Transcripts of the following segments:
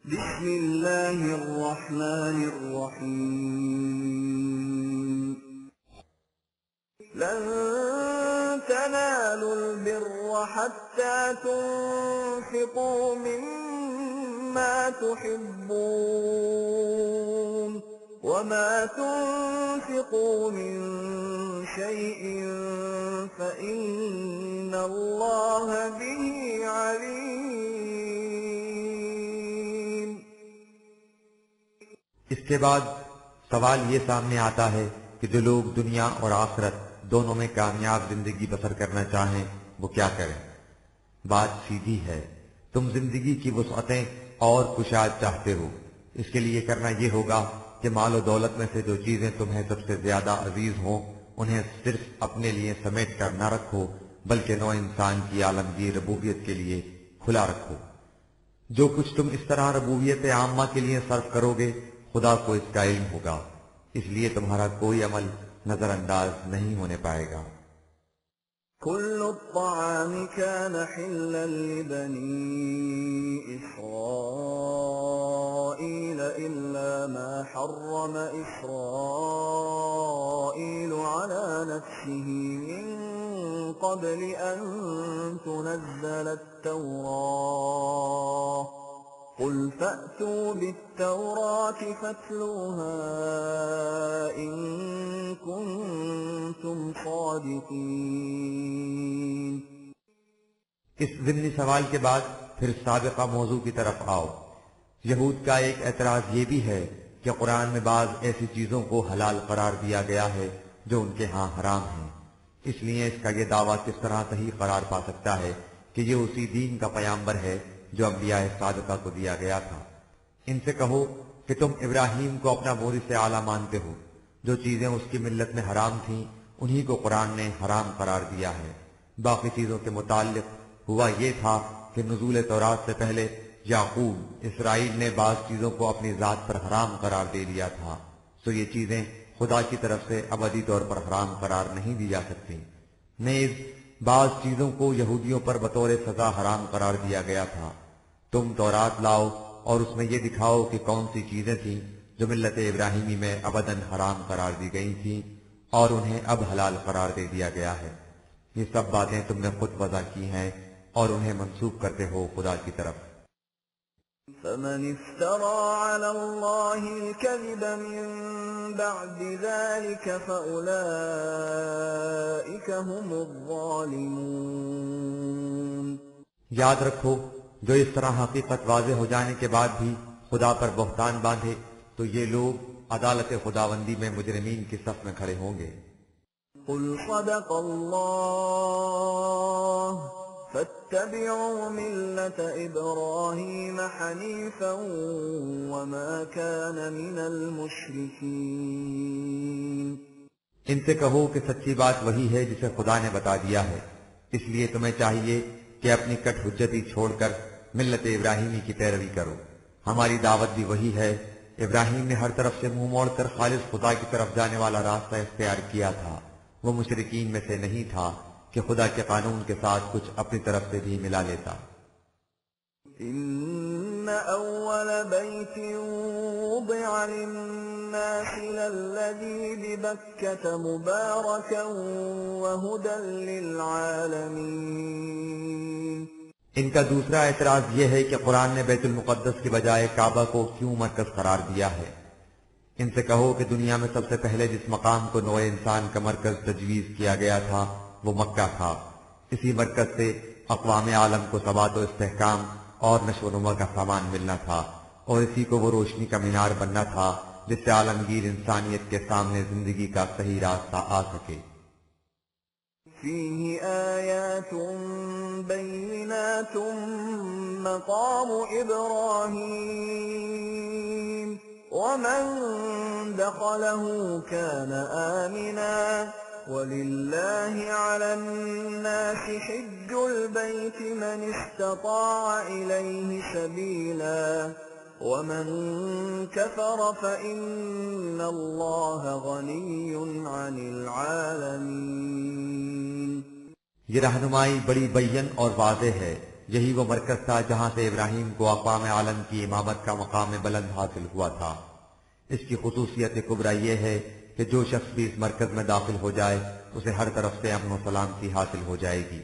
بسم الله الرحمن الرحيم لن تنالوا البر حتى تنفقوا مما تحبون وما تنفقوا من شيء فإن الله به عليم۔ اس کے بعد سوال یہ سامنے آتا ہے کہ جو لوگ دنیا اور آخرت دونوں میں کامیاب زندگی بسر کرنا چاہیں وہ کیا کریں؟ بات سیدھی ہے، تم زندگی کی وسعتیں اور کشاد چاہتے ہو، اس کے لیے کرنا یہ ہوگا کہ مال و دولت میں سے جو چیزیں تمہیں سب سے زیادہ عزیز ہوں انہیں صرف اپنے لیے سمیٹ کر نہ رکھو بلکہ نوع انسان کی عالمگیر ربوبیت کے لیے کھلا رکھو۔ جو کچھ تم اس طرح ربوبیت عامہ کے لیے صرف کرو گے خدا کو اس کا علم ہوگا، اس لیے تمہارا کوئی عمل نظر انداز نہیں ہونے پائے گا۔ كل الطعام كان حلا لبني إسرائيل إلا ما حرم إسرائيل على نفسه من قبل أن تنزل التوراة قل فأتوا بالتوراة فاتلوها إن كنتم صادقين۔ اس ضمنی سوال کے بعد پھر سابقہ موضوع کی طرف آؤ۔ یہود کا ایک اعتراض یہ بھی ہے کہ قرآن میں بعض ایسی چیزوں کو حلال قرار دیا گیا ہے جو ان کے ہاں حرام ہیں، اس لیے اس کا یہ دعویٰ کس طرح صحیح قرار پا سکتا ہے کہ یہ اسی دین کا پیامبر ہے جو انبیاء صادقہ کو دیا گیا تھا۔ ان سے کہو کہ تم ابراہیم کو اپنا مورث اعلیٰ مانتے ہو، جو چیزیں اس کی ملت میں حرام تھیں انہی کو قرآن نے حرام قرار دیا ہے۔ باقی چیزوں کے متعلق ہوا یہ تھا کہ نزول تورات سے پہلے یعقوب اسرائیل نے بعض چیزوں کو اپنی ذات پر حرام قرار دے لیا تھا، سو یہ چیزیں خدا کی طرف سے ابدی طور پر حرام قرار نہیں دی جا سکتی۔ نیز بعض چیزوں کو یہودیوں پر بطور سزا حرام قرار دیا گیا تھا۔ تم تورات لاؤ اور اس میں یہ دکھاؤ کہ کون سی چیزیں تھیں جو ملت ابراہیمی میں ابداً حرام قرار دی گئی تھیں اور انہیں اب حلال قرار دے دیا گیا ہے۔ یہ سب باتیں تم نے خود وضع کی ہیں اور انہیں منسوب کرتے ہو خدا کی طرف۔ فمن افترى على الله الكذب من بعد ذلك فأولئك هم الظالمون۔ یاد رکھو جو اس طرح حقیقت واضح ہو جانے کے بعد بھی خدا پر بہتان باندھے تو یہ لوگ عدالت خداوندی میں مجرمین کی صف میں کھڑے ہوں گے۔ قل صدق الله فاتبعوا ملة إبراهيم حنيفا وما كان من المشركين۔ ان سے کہو کہ سچی بات وہی ہے جسے خدا نے بتا دیا ہے، اس لیے تمہیں چاہیے کہ اپنی کٹ حجتی چھوڑ کر ملت ابراہیمی کی پیروی کرو۔ ہماری دعوت بھی وہی ہے۔ ابراہیم نے ہر طرف سے منہ موڑ کر خالص خدا کی طرف جانے والا راستہ اختیار کیا تھا، وہ مشرکین میں سے نہیں تھا کہ خدا کے قانون کے ساتھ کچھ اپنی طرف سے بھی ملا لیتا۔ إن أول بيت وضع للناس للذي ببكة مباركا وهدى للعالمين۔ ان کا دوسرا اعتراض یہ ہے کہ قرآن نے بیت المقدس کے بجائے کعبہ کو کیوں مرکز قرار دیا ہے۔ ان سے کہو کہ دنیا میں سب سے پہلے جس مقام کو نوع انسان کا مرکز تجویز کیا گیا تھا وہ مکہ تھا۔ اسی مرکز سے اقوام عالم کو ثبات و استحکام اور نشو و نما کا سامان ملنا تھا، اور اسی کو وہ روشنی کا مینار بننا تھا جس سے عالمگیر انسانیت کے سامنے زندگی کا صحیح راستہ آ سکے۔ فيه آيات بينات مقام إبراهيم ومن دخله كان آمنا ولله على الناس حج البيت من استطاع إليه سبيلا ومن كفر فإن الله غني عن العالمين۔ یہ رہنمائی بڑی بین اور واضح ہے، یہی وہ مرکز تھا جہاں سے ابراہیم کو اقوام عالم کی امامت کا مقام بلند حاصل ہوا تھا۔ اس کی خصوصیت کبریٰ یہ ہے کہ جو شخص بھی اس مرکز میں داخل ہو جائے اسے ہر طرف سے امن و سلامتی حاصل ہو جائے گی۔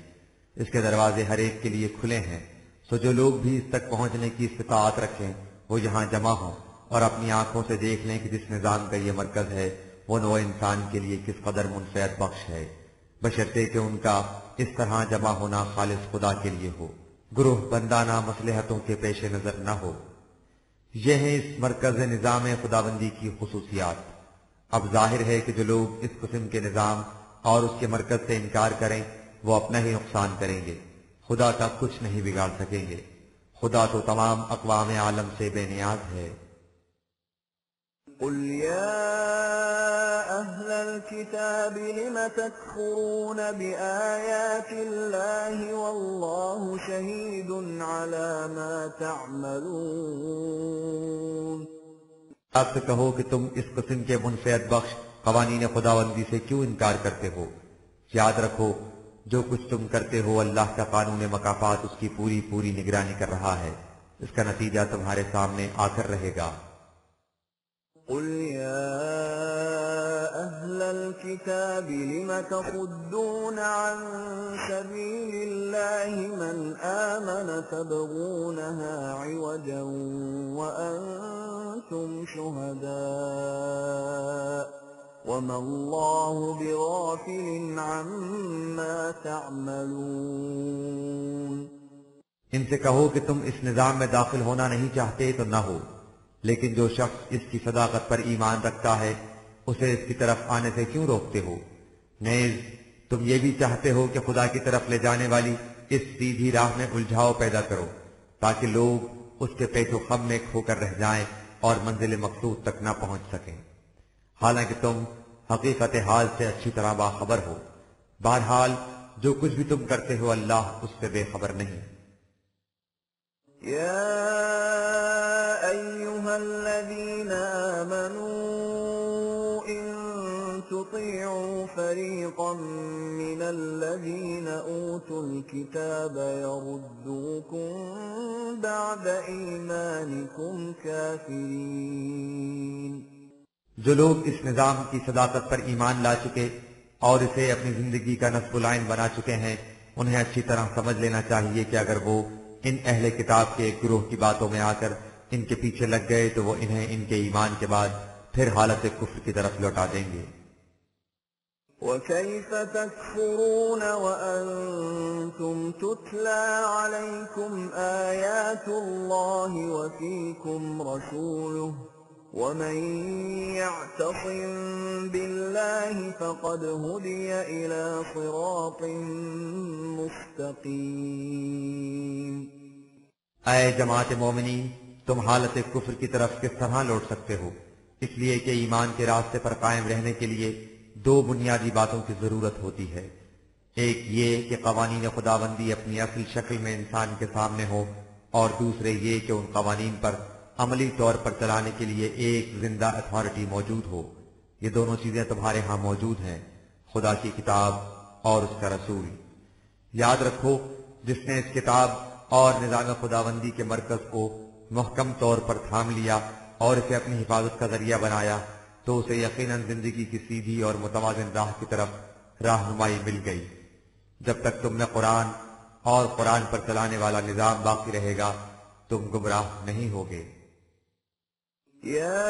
اس کے دروازے ہر ایک کے لیے کھلے ہیں، سو جو لوگ بھی اس تک پہنچنے کی استطاعت رکھیں وہ یہاں جمع ہوں اور اپنی آنکھوں سے دیکھ لیں کہ جس نظام کا یہ مرکز ہے وہ نوع انسان کے لیے کس قدر منفعت بخش ہے، بشرطے کہ ان کا اس طرح جمع ہونا خالص خدا کے لیے ہو، گروہ بندانہ مصلحتوں کے پیش نظر نہ ہو۔ یہ ہیں اس مرکز نظام خداوندی کی خصوصیات۔ اب ظاہر ہے کہ جو لوگ اس قسم کے نظام اور اس کے مرکز سے انکار کریں وہ اپنا ہی نقصان کریں گے، خدا کا کچھ نہیں بگاڑ سکیں گے۔ خدا تو تمام اقوام عالم سے بے نیاز ہے۔ قل يا أهل الكتاب لم تكفرون بآيات الله والله شهيد على ما تعملون۔ آپ سے کہو کہ تم اس قسم کے منفعت بخش قوانین خداوندی سے کیوں انکار کرتے ہو؟ یاد رکھو جو کچھ تم کرتے ہو اللہ کا قانون مکافات اس کی پوری پوری نگرانی کر رہا ہے، اس کا نتیجہ تمہارے سامنے آ کر رہے گا۔ قل يا أهل الكتاب لم تصدون عن سبيل الله من آمن تبغونها عوجا وأنتم شهداء وما الله بغافل عما تعملون۔ ان سے کہو کہ تم اس نظام میں داخل ہونا نہیں چاہتے تو نہ ہو، لیکن جو شخص اس کی صداقت پر ایمان رکھتا ہے اسے اس کی طرف آنے سے کیوں روکتے ہو؟ نیز تم یہ بھی چاہتے ہو کہ خدا کی طرف لے جانے والی اس سیدھی راہ میں الجھاؤ پیدا کرو تاکہ لوگ اس کے پیچ و خم میں کھو کر رہ جائیں اور منزل مقصود تک نہ پہنچ سکیں، حالانکہ تم حقیقت حال سے اچھی طرح باخبر ہو۔ بہرحال جو کچھ بھی تم کرتے ہو اللہ اس سے بے خبر نہیں۔ يا أيها الذين آمنوا إن تطيعوا فريقا من الذين أوتوا الكتاب يردوكم بعد إيمانكم كافرين۔ جو لوگ اس نظام کی صداقت پر ایمان لا چکے اور اسے اپنی زندگی کا نصب العین بنا چکے ہیں انہیں اچھی طرح سمجھ لینا چاہیے کہ اگر وہ ان اہل کتاب کے ایک گروہ کی باتوں میں آ کر ان کے پیچھے لگ گئے تو وہ انہیں ان کے ایمان کے بعد پھر حالت کفر کی طرف لوٹا دیں گے۔ وَكَيْفَ تَكْفُرُونَ وَأَنْتُمْ تُتْلَى عَلَيْكُمْ آيَاتُ اللَّهِ وَفِيكُمْ رَسُولُهُ وَمَنْ يَعْتَصِمْ بِاللَّهِ فَقَدْ هُدِيَ إِلَى صِرَاطٍ مُسْتَقِيمٍ۔ اے جماعت مومنین، تم حالت کفر کی طرف کس طرح لوٹ سکتے ہو؟ اس لیے کہ ایمان کے راستے پر قائم رہنے کے لیے دو بنیادی باتوں کی ضرورت ہوتی ہے، ایک یہ کہ قوانین خداوندی اپنی اصل شکل میں انسان کے سامنے ہو، اور دوسرے یہ کہ ان قوانین پر عملی طور پر چلانے کے لیے ایک زندہ اتھارٹی موجود ہو۔ یہ دونوں چیزیں تمہارے ہاں موجود ہیں، خدا کی کتاب اور اس کا رسول۔ یاد رکھو جس نے اس کتاب اور نظام خداوندی کے مرکز کو محکم طور پر تھام لیا اور اسے اپنی حفاظت کا ذریعہ بنایا تو اسے یقیناً زندگی کی سیدھی اور متوازن راہ کی طرف راہنمائی مل گئی۔ جب تک تم میں قرآن اور قرآن پر چلانے والا نظام باقی رہے گا تم گمراہ نہیں ہوگے۔ يا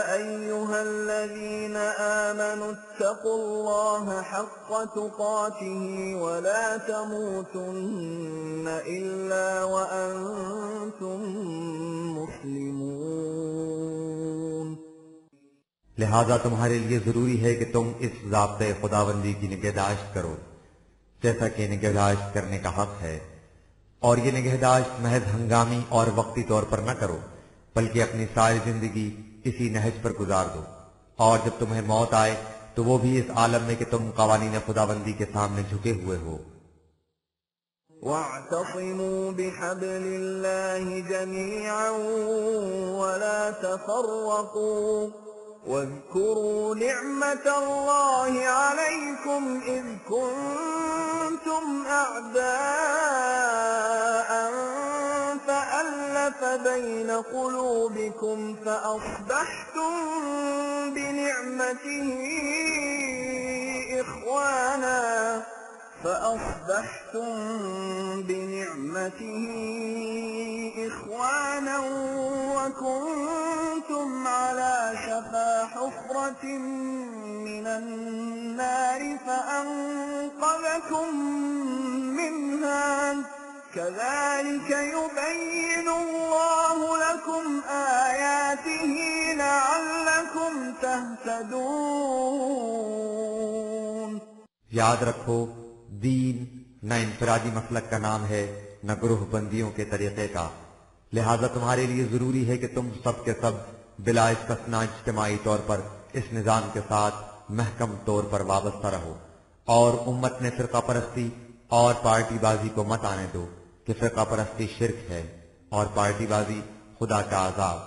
أيها الذين آمنوا اتقوا الله حق تقاته ولا تموتن إلا وأنتم مسلمون۔ لہذا تمہارے لیے ضروری ہے کہ تم اس ضابطۂ خداوندی کی نگہداشت کرو جیسا کہ نگہداشت کرنے کا حق ہے، اور یہ نگہداشت محض ہنگامی اور وقتی طور پر نہ کرو بلکہ اپنی ساری زندگی اسی نہج پر گزار دو، اور جب تمہیں موت آئے تو وہ بھی اس عالم میں کہ تم قوانین خداوندی کے سامنے جھکے ہوئے ہو۔ وَاعْتَصِمُوا بِحَبْلِ اللَّهِ جَمِيعًا وَلَا تَفَرَّقُوا واذكروا نعمة الله عليكم إذ كنتم أعداء فألف بين قلوبكم فأصبحتم بنعمته إخوانا وكنتم على شفا حفرة من النار فأنقذكم منها كذلك يبين الله لكم آياته لعلكم تهتدون۔ یاد رکھو دین نہ انفرادی مسلک کا نام ہے نہ گروہ بندیوں کے طریقے کا، لہذا تمہارے لیے ضروری ہے کہ تم سب کے سب بلا استثناء اجتماعی طور پر اس نظام کے ساتھ محکم طور پر وابستہ رہو، اور امت میں فرقہ پرستی اور پارٹی بازی کو مت آنے دو کہ فرقہ پرستی شرک ہے اور پارٹی بازی خدا کا عذاب۔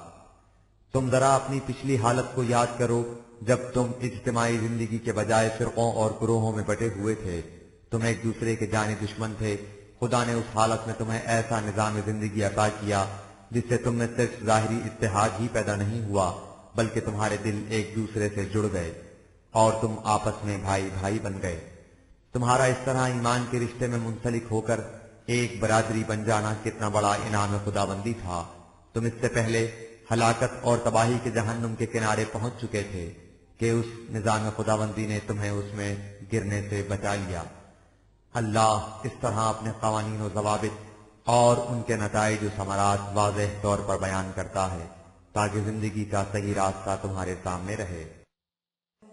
تم ذرا اپنی پچھلی حالت کو یاد کرو جب تم اجتماعی زندگی کے بجائے فرقوں اور گروہوں میں بٹے ہوئے تھے، تم ایک دوسرے کے جانی دشمن تھے۔ خدا نے اس حالت میں تمہیں ایسا نظام زندگی عطا کیا جس سے تم میں صرف ظاہری اتحاد ہی پیدا نہیں ہوا بلکہ تمہارے دل ایک دوسرے سے جڑ گئے اور تم آپس میں بھائی بھائی بن گئے۔ تمہارا اس طرح ایمان کے رشتے میں منسلک ہو کر ایک برادری بن جانا کتنا بڑا انعام خداوندی تھا۔ تم اس سے پہلے ہلاکت اور تباہی کے جہنم کے کنارے پہنچ چکے تھے کہ اس نظام خداوندی نے تمہیں اس میں گرنے سے بچا لیا۔ اللہ اس طرح اپنے قوانین و ضوابط اور ان کے نتائج و ثمرات واضح طور پر بیان کرتا ہے تاکہ زندگی کا صحیح راستہ تمہارے سامنے رہے۔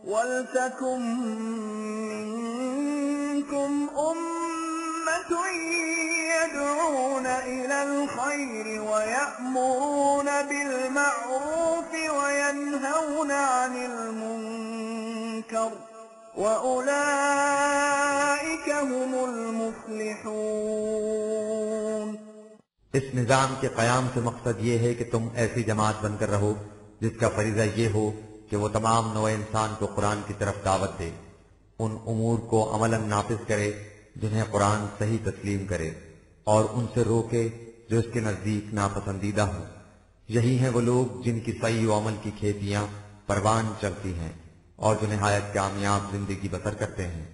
وَلْتَكُن مِّنكُمْ أُمَّةٌ يَدْعُونَ إِلَى الْخَيْرِ وَيَأْمُرُونَ بِالْمَعْرُوفِ وَيَنْهَوْنَ عَنِ الْمُنكَرِ وَأُولَئِكَ هُمُ الْمُفْلِحُونَ۔ اس نظام کے قیام سے مقصد یہ ہے کہ تم ایسی جماعت بن کر رہو جس کا فریضہ یہ ہو کہ وہ تمام نوع انسان کو قرآن کی طرف دعوت دے، ان امور کو عملاً نافذ کرے جنہیں قرآن صحیح تسلیم کرے، اور ان سے روکے جو اس کے نزدیک ناپسندیدہ ہوں۔ یہی ہیں وہ لوگ جن کی سعی و عمل کی کھیتیاں پروان چڑھتی ہیں اور جو نہایت کامیاب زندگی بسر کرتے ہیں۔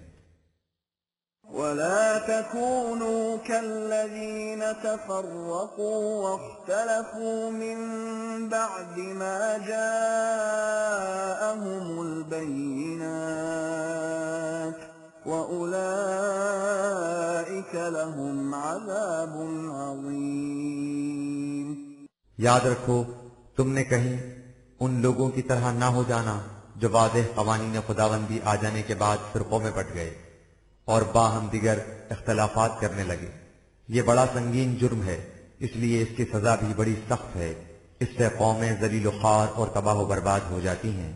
وَلَا تَكُونُوا كَالَّذِينَ تَفَرَّقُوا وَاخْتَلَفُوا مِن بَعْدِ مَا جَاءَهُمُ الْبَيِّنَاتُ وَأُولَئِكَ لَهُمْ عَذَابٌ عَظِيمٌ۔ یاد رکھو تم نے کہیں ان لوگوں کی طرح نہ ہو جانا جو واضح قوانین خداوندی آ جانے کے بعد فرقوں میں بٹ گئے اور باہم دیگر اختلافات کرنے لگے۔ یہ بڑا سنگین جرم ہے، اس لیے اس کی سزا بھی بڑی سخت ہے۔ اس سے قومیں ذلیل و خوار اور تباہ و برباد ہو جاتی ہیں۔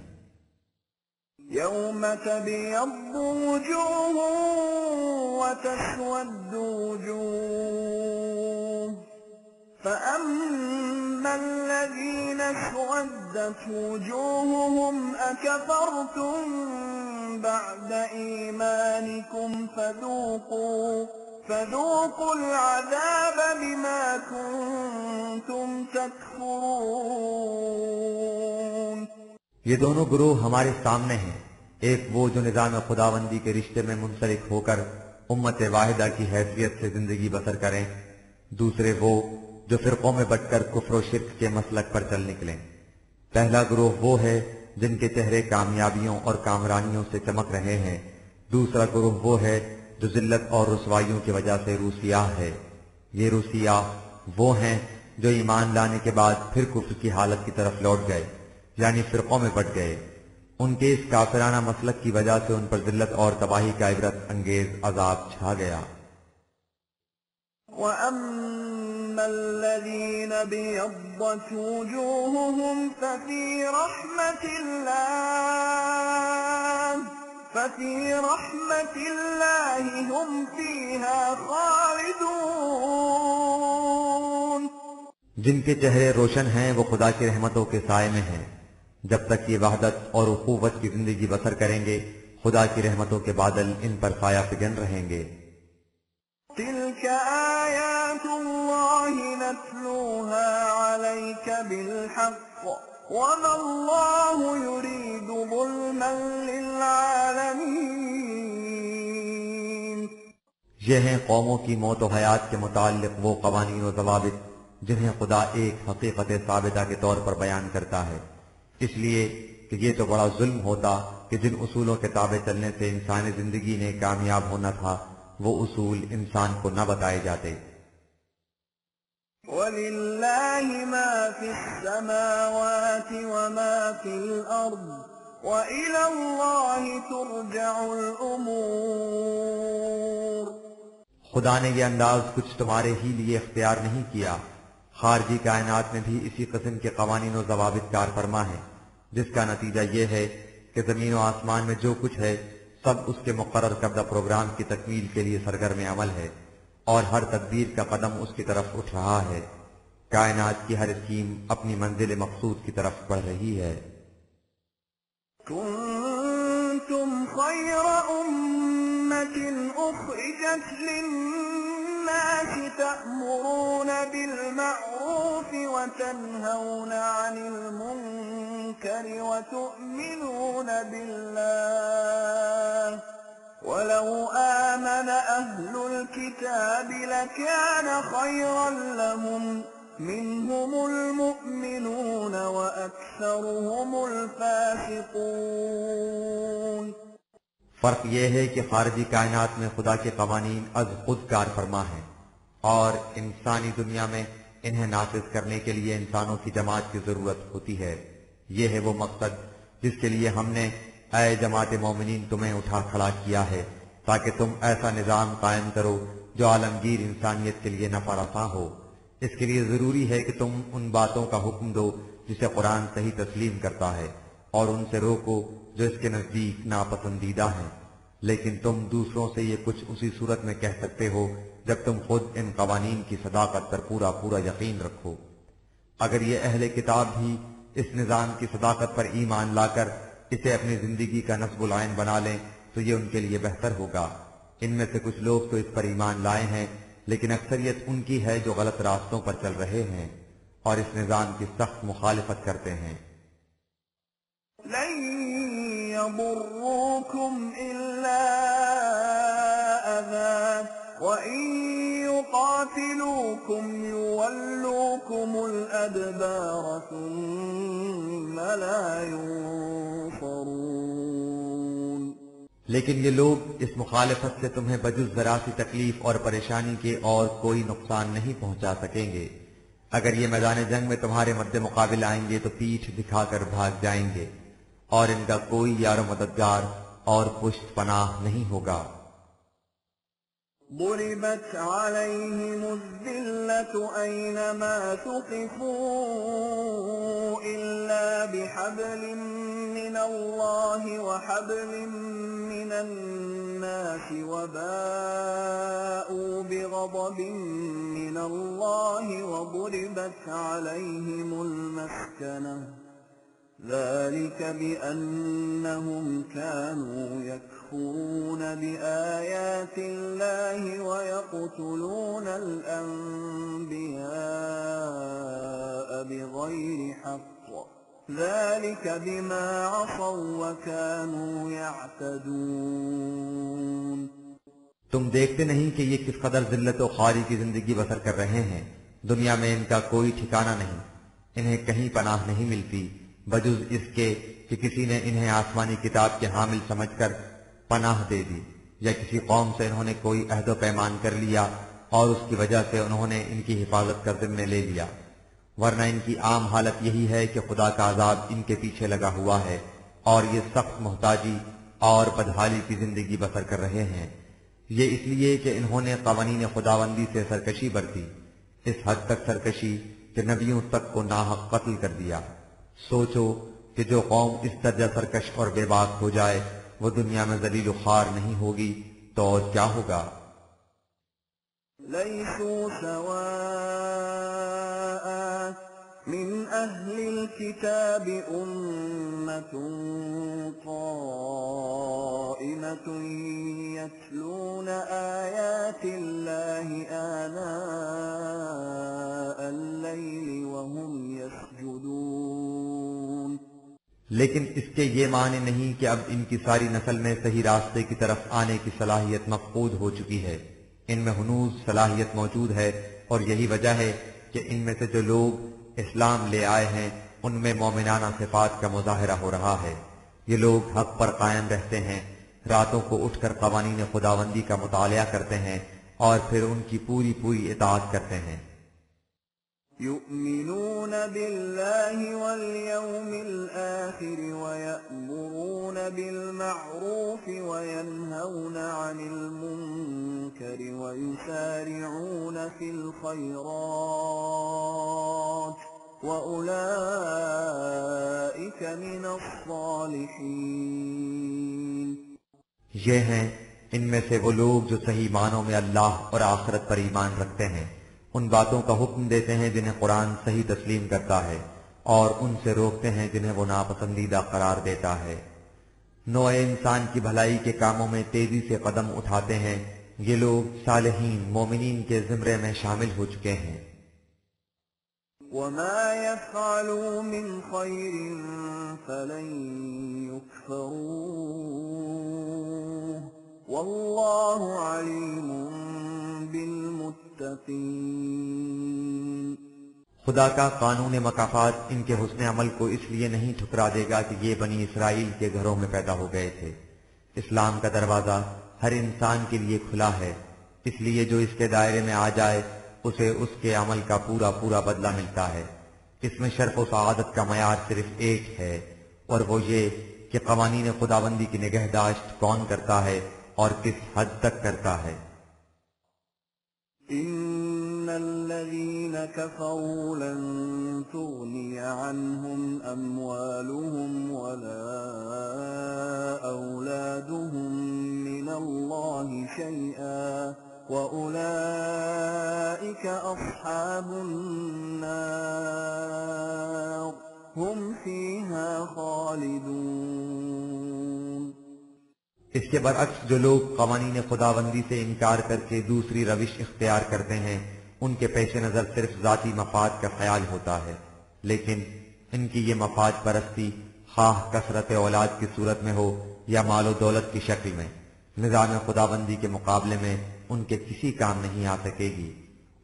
يَوْمَ تَبْيَضُّ وُجُوهٌ وَتَسْوَدُّ وُجُوهٌ فَأَمَّا الَّذِينَ اسْوَدَّتْ وُجُوهُهُمْ أَكَفَرْتُمْ بَعْدَ إِيمَانِكُمْ فَذُوقُوا الْعَذَابَ بِمَا كُنتُمْ تَكْفُرُونَ۔ یہ دونوں گروہ ہمارے سامنے ہیں، ایک وہ جو نظام خداوندی کے رشتے میں منسلک ہو کر امت واحدہ کی حیثیت سے زندگی بسر کریں، دوسرے وہ جو فرقوں میں بٹ کر کفر و شرک کے مسلک پر چل نکلیں۔ پہلا گروہ وہ ہے جن کے چہرے کامیابیوں اور کامرانیوں سے چمک رہے ہیں، دوسرا گروہ وہ ہے جو ذلت اور رسوائیوں کی وجہ سے روسیاہ ہے۔ یہ روسیاہ وہ ہیں جو ایمان لانے کے بعد پھر کفر کی حالت کی طرف لوٹ گئے، یعنی فرقوں میں بٹ گئے۔ ان کے اس کافرانہ مسلک کی وجہ سے ان پر ذلت اور تباہی کا عبرت انگیز عذاب چھا گیا۔ وَأَمَّا الَّذِينَ ابْيَضَّتْ وُجُوهُهُمْ فَفِي رَحْمَةِ اللَّهِ هُمْ فِيهَا خَالِدُونَ۔ جن کے چہرے روشن ہیں وہ خدا کی رحمتوں کے سائے میں ہیں، جب تک یہ وحدت اور اخوت کی زندگی بسر کریں گے خدا کی رحمتوں کے بادل ان پر سایہ فگن رہیں گے۔ تلك آیات اللہ نتلوها علیک بالحق وما اللہ یرید ظلما للعالمین۔ یہ ہیں قوموں کی موت و حیات کے متعلق وہ قوانین و ضوابط جنہیں خدا ایک حقیقت ثابتہ کے طور پر بیان کرتا ہے، اس لیے کہ یہ تو بڑا ظلم ہوتا کہ جن اصولوں کے تابع چلنے سے انسانی زندگی نے کامیاب ہونا تھا وہ اصول انسان کو نہ بتائے جاتے۔ وَلِلَّهِ مَا فِي السَّمَاوَاتِ وَمَا فِي الْأَرْضِ وَإِلَى اللَّهِ تُرْجَعُ الْأُمُورُ۔ خدا نے یہ انداز کچھ تمہارے ہی لیے اختیار نہیں کیا، خارجی کائنات میں بھی اسی قسم کے قوانین و ضوابط کار فرما ہے، جس کا نتیجہ یہ ہے کہ زمین و آسمان میں جو کچھ ہے سب اس کے مقرر کردہ پروگرام کی تکمیل کے لیے سرگرم عمل ہے، اور ہر تدبیر کا قدم اس کی طرف اٹھ رہا ہے۔ کائنات کی ہر اسکیم اپنی منزل مقصود کی طرف بڑھ رہی ہے۔ كنتم خير أمة أخرجت للناس تأمرون بالمعروف وتنهون عن المنكر وتؤمنون بالله ولو آمن أهل الكتاب لكان خيرا لهم منهم المؤمنون وأكثرهم الفاسقون۔ فرق یہ ہے کہ خارجی کائنات میں خدا کے قوانین از خود کار فرما ہیں، اور انسانی دنیا میں انہیں نافذ کرنے کے لیے انسانوں کی جماعت کی ضرورت ہوتی ہے۔ یہ ہے وہ مقصد جس کے لیے ہم نے اے جماعت مومنین تمہیں اٹھا کھڑا کیا ہے، تاکہ تم ایسا نظام قائم کرو جو عالمگیر انسانیت کے لیے نفع رساں ہو۔ اس کے لیے ضروری ہے کہ تم ان باتوں کا حکم دو جسے قرآن صحیح تسلیم کرتا ہے، اور ان سے روکو جو اس کے نزدیک ناپسندیدہ ہیں، لیکن تم دوسروں سے یہ کچھ اسی صورت میں کہہ سکتے ہو جب تم خود ان قوانین کی صداقت پر پورا یقین رکھو۔ اگر یہ اہل کتاب بھی اس نظام کی صداقت پر ایمان لا کر اسے اپنی زندگی کا نصب العین بنا لیں تو یہ ان کے لیے بہتر ہوگا۔ ان میں سے کچھ لوگ تو اس پر ایمان لائے ہیں، لیکن اکثریت ان کی ہے جو غلط راستوں پر چل رہے ہیں اور اس نظام کی سخت مخالفت کرتے ہیں۔ لن يضروكم إلا أذى وإن يقاتلوكم يولوكم الأدبار ثم لا ينصرون۔ لیکن یہ لوگ اس مخالفت سے تمہیں بجز ذرا سی تکلیف اور پریشانی کے اور کوئی نقصان نہیں پہنچا سکیں گے۔ اگر یہ میدان جنگ میں تمہارے مد مقابل آئیں گے تو پیٹھ دکھا کر بھاگ جائیں گے، اور ان کا کوئی یار و مددگار اور پشت پناہ نہیں ہوگا۔ ضربت عليهم الذلة أينما ثقفوا إلا بحبل من الله وحبل من الناس وباءوا بغضب من الله وضربت عليهم المسكنة ذلك بأنهم كانوا يكفرون بآيات الله ويقتلون الأنبياء بغير حق ذلك بما عصوا وكانوا يعتدون۔ تم دیکھتے نہیں کہ یہ کس قدر ذلت و خواری کی زندگی بسر کر رہے ہیں؟ دنیا میں ان کا کوئی ٹھکانہ نہیں، انہیں کہیں پناہ نہیں ملتی بجز اس کے کہ کسی نے انہیں آسمانی کتاب کے حامل سمجھ کر پناہ دے دی، یا کسی قوم سے انہوں نے کوئی عہد و پیمان کر لیا اور اس کی وجہ سے انہوں نے ان کی حفاظت کر ذمے لے لیا، ورنہ ان کی عام حالت یہی ہے کہ خدا کا عذاب ان کے پیچھے لگا ہوا ہے اور یہ سخت محتاجی اور بدحالی کی زندگی بسر کر رہے ہیں۔ یہ اس لیے کہ انہوں نے قوانین خداوندی سے سرکشی برتی، اس حد تک سرکشی کہ نبیوں تک کو ناحق قتل کر دیا۔ سوچو کہ جو قوم اس درجہ سرکش اور بے باک ہو جائے وہ دنیا میں ذلیل و خوار نہیں ہوگی تو اور کیا ہوگا؟ ليسوا سواء من أهل الكتاب أمة قائمة يتلون آيات الله آناء الليل وهم يسجدون لیکن اس کے یہ معنی نہیں کہ اب ان کی ساری نسل میں صحیح راستے کی طرف آنے کی صلاحیت مفقود ہو چکی ہے۔ ان میں ہنوز صلاحیت موجود ہے، اور یہی وجہ ہے کہ ان میں سے جو لوگ اسلام لے آئے ہیں ان میں مومنانہ صفات کا مظاہرہ ہو رہا ہے۔ یہ لوگ حق پر قائم رہتے ہیں، راتوں کو اٹھ کر قوانین خداوندی کا مطالعہ کرتے ہیں اور پھر ان کی پوری پوری اطاعت کرتے ہیں۔ يؤمنون بالله واليوم الآخر ويأمرون بالمعروف وينهون عن المنكر ويسارعون في الخيرات وأولئك من الصالحين۔ یہ ہیں ان میں سے وہ لوگ جو صحیح معنوں میں اللہ اور آخرت پر ایمان رکھتے ہیں، ان باتوں کا حکم دیتے ہیں جنہیں قرآن صحیح تسلیم کرتا ہے، اور ان سے روکتے ہیں جنہیں وہ ناپسندیدہ قرار دیتا ہے۔ نوع انسان کی بھلائی کے کاموں میں تیزی سے قدم اٹھاتے ہیں، یہ لوگ صالحین مومنین کے زمرے میں شامل ہو چکے ہیں۔ وما يفعلوا من خير فلن يكفروه والله عليم بالمتقين۔ خدا کا قانون مکافات ان کے حسن عمل کو اس لیے نہیں ٹھکرا دے گا کہ یہ بنی اسرائیل کے گھروں میں پیدا ہو گئے تھے۔ اسلام کا دروازہ ہر انسان کے لیے کھلا ہے، اس لیے جو اس کے دائرے میں آ جائے اسے اس کے عمل کا پورا پورا بدلہ ملتا ہے۔ اس میں شرف و سعادت کا معیار صرف ایک ہے، اور وہ یہ کہ قوانین خداوندی کی نگہداشت کون کرتا ہے اور کس حد تک کرتا ہے۔ إن الذين كفروا لن تغني عنهم أموالهم ولا أولادهم من الله شيئا وأولئك أصحاب النار هم فيها خالدون۔ اس کے برعکس جو لوگ قوانین خداوندی سے انکار کر کے دوسری روش اختیار کرتے ہیں ان کے پیش نظر صرف ذاتی مفاد کا خیال ہوتا ہے، لیکن ان کی یہ مفاد پرستی خواہ کثرت اولاد کی صورت میں ہو یا مال و دولت کی شکل میں، نظام خداوندی کے مقابلے میں ان کے کسی کام نہیں آ سکے گی۔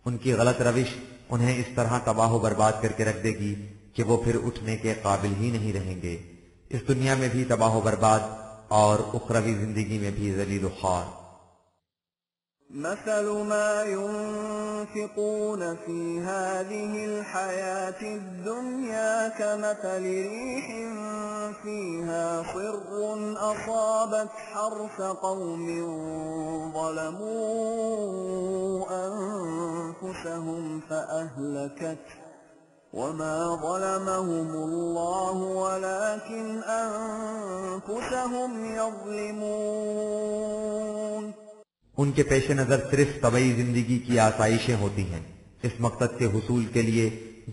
ان کی غلط روش انہیں اس طرح تباہ و برباد کر کے رکھ دے گی کہ وہ پھر اٹھنے کے قابل ہی نہیں رہیں گے، اس دنیا میں بھی تباہ و برباد اور اخروی زندگی میں بھی ذلیل و خوار۔ مثل ما ينفقون في هذه الحياة الدنيا كمثل ريح فيها صر أصابت حرث قوم ظلموا أنفسهم فأهلكته وما ظلمهم الله ولكن أنفسهم يظلمون۔ ان کے پیش نظر صرف طبعی زندگی کی آسائشیں ہوتی ہیں، اس مقصد کے حصول کے لیے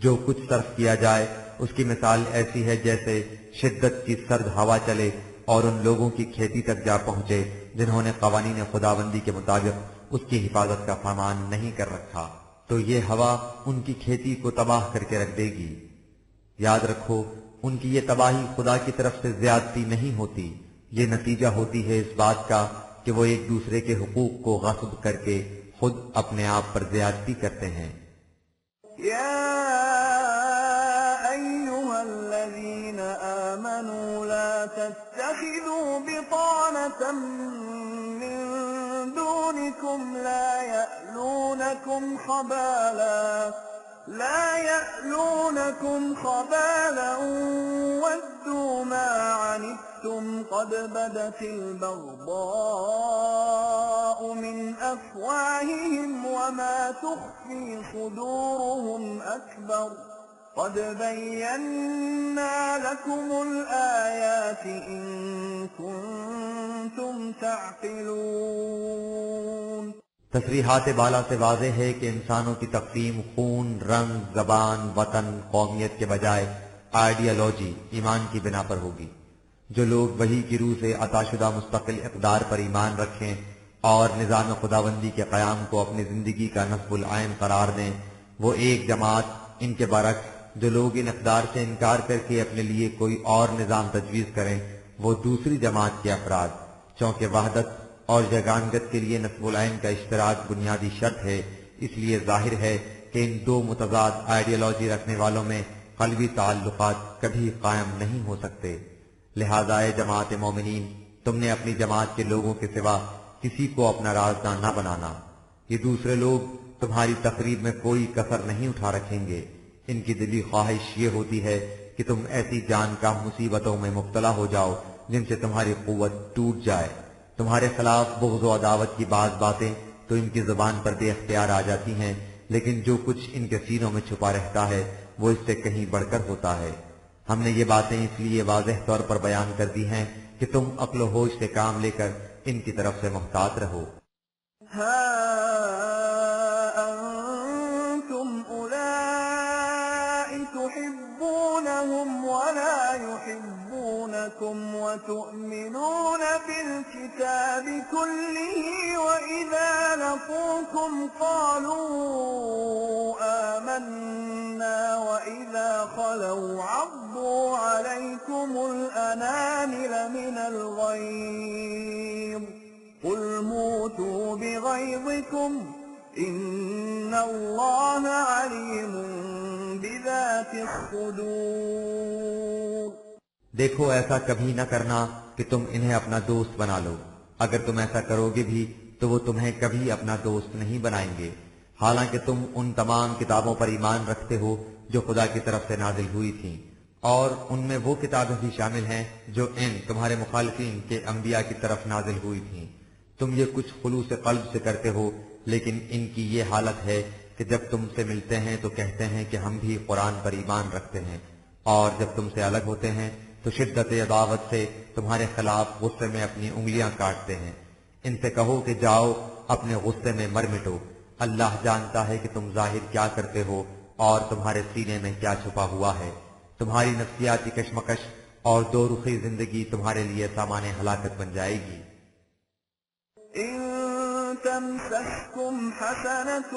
جو کچھ صرف کیا جائے اس کی مثال ایسی ہے جیسے شدت کی سرد ہوا چلے اور ان لوگوں کی کھیتی تک جا پہنچے جنہوں نے قوانین خداوندی کے مطابق اس کی حفاظت کا فرمان نہیں کر رکھا، تو یہ ہوا ان کی کھیتی کو تباہ کر کے رکھ دے گی۔ یاد رکھو ان کی یہ تباہی خدا کی طرف سے زیادتی نہیں ہوتی، یہ نتیجہ ہوتی ہے اس بات کا کہ وہ ایک دوسرے کے حقوق کو غصب کر کے خود اپنے آپ پر زیادتی کرتے ہیں۔ يا أيها الذين آمنوا لا تتخذوا بطانة من دونكم لا يألونكم خبالا ودوا ما عنتم قد بدت البغضاء من أفواههم وما تخفي صدورهم أكبر قد بينا لكم الآيات إن كنتم تعقلون۔ تصریحات بالا سے واضح ہے کہ انسانوں کی تقسیم خون، رنگ، زبان، وطن، قومیت کے بجائے آئیڈیالوجی، ایمان کی بنا پر ہوگی۔ جو لوگ وحی کی روح سے عطا شدہ مستقل اقدار پر ایمان رکھیں اور نظام خداوندی کے قیام کو اپنی زندگی کا نصب العین قرار دیں، وہ ایک جماعت۔ ان کے برعکس جو لوگ ان اقدار سے انکار کر کے اپنے لیے کوئی اور نظام تجویز کریں، وہ دوسری جماعت کے افراد۔ چونکہ وحدت اور یگانگت کے لیے نصب العین کا اشتراک بنیادی شرط ہے، اس لیے ظاہر ہے کہ ان دو متضاد آئیڈیالوجی رکھنے والوں میں قلبی تعلقات کبھی قائم نہیں ہو سکتے۔ لہذا اے جماعت مومنین، تم نے اپنی جماعت کے لوگوں کے سوا کسی کو اپنا رازداں نہ بنانا۔ یہ دوسرے لوگ تمہاری تقریب میں کوئی کسر نہیں اٹھا رکھیں گے۔ ان کی دلی خواہش یہ ہوتی ہے کہ تم ایسی جان کا مصیبتوں میں مبتلا ہو جاؤ جن سے تمہاری قوت ٹوٹ جائے۔ تمہارے خلاف بغض و عداوت کی بعض باتیں تو ان کی زبان پر بے اختیار آ جاتی ہیں، لیکن جو کچھ ان کے سینوں میں چھپا رہتا ہے وہ اس سے کہیں بڑھ کر ہوتا ہے۔ ہم نے یہ باتیں اس لیے واضح طور پر بیان کر دی ہیں کہ تم عقل و ہوش سے کام لے کر ان کی طرف سے محتاط رہو۔ ها أنتم أولئك تحبونهم ولا يحبونكم وتؤمنون بالكتاب كله وإذا لقوكم قالوا آمنا وإذا خلوا عضوا عليكم الأنامل من الغيظ قل موتوا بغيظكم إن الله عليم بذات الصدور۔ دیکھو ایسا کبھی نہ کرنا کہ تم انہیں اپنا دوست بنا لو۔ اگر تم ایسا کرو گے بھی تو وہ تمہیں کبھی اپنا دوست نہیں بنائیں گے، حالانکہ تم ان تمام کتابوں پر ایمان رکھتے ہو جو خدا کی طرف سے نازل ہوئی تھیں، اور ان میں وہ کتابیں بھی شامل ہیں جو ان تمہارے مخالفین کے انبیاء کی طرف نازل ہوئی تھیں۔ تم یہ کچھ خلوص قلب سے کرتے ہو، لیکن ان کی یہ حالت ہے کہ جب تم سے ملتے ہیں تو کہتے ہیں کہ ہم بھی قرآن پر ایمان رکھتے ہیں، اور جب تم سے الگ ہوتے ہیں تو شدت عداوت سے تمہارے خلاف غصے میں اپنی انگلیاں کاٹتے ہیں۔ ان سے کہو کہ جاؤ اپنے غصے میں مر مٹو، اللہ جانتا ہے کہ تم ظاہر کیا کرتے ہو اور تمہارے سینے میں کیا چھپا ہوا ہے۔ تمہاری نفسیاتی کشمکش اور دو رخی زندگی تمہارے لیے سامان ہلاکت بن جائے گی۔ إن تمسسكم حسنة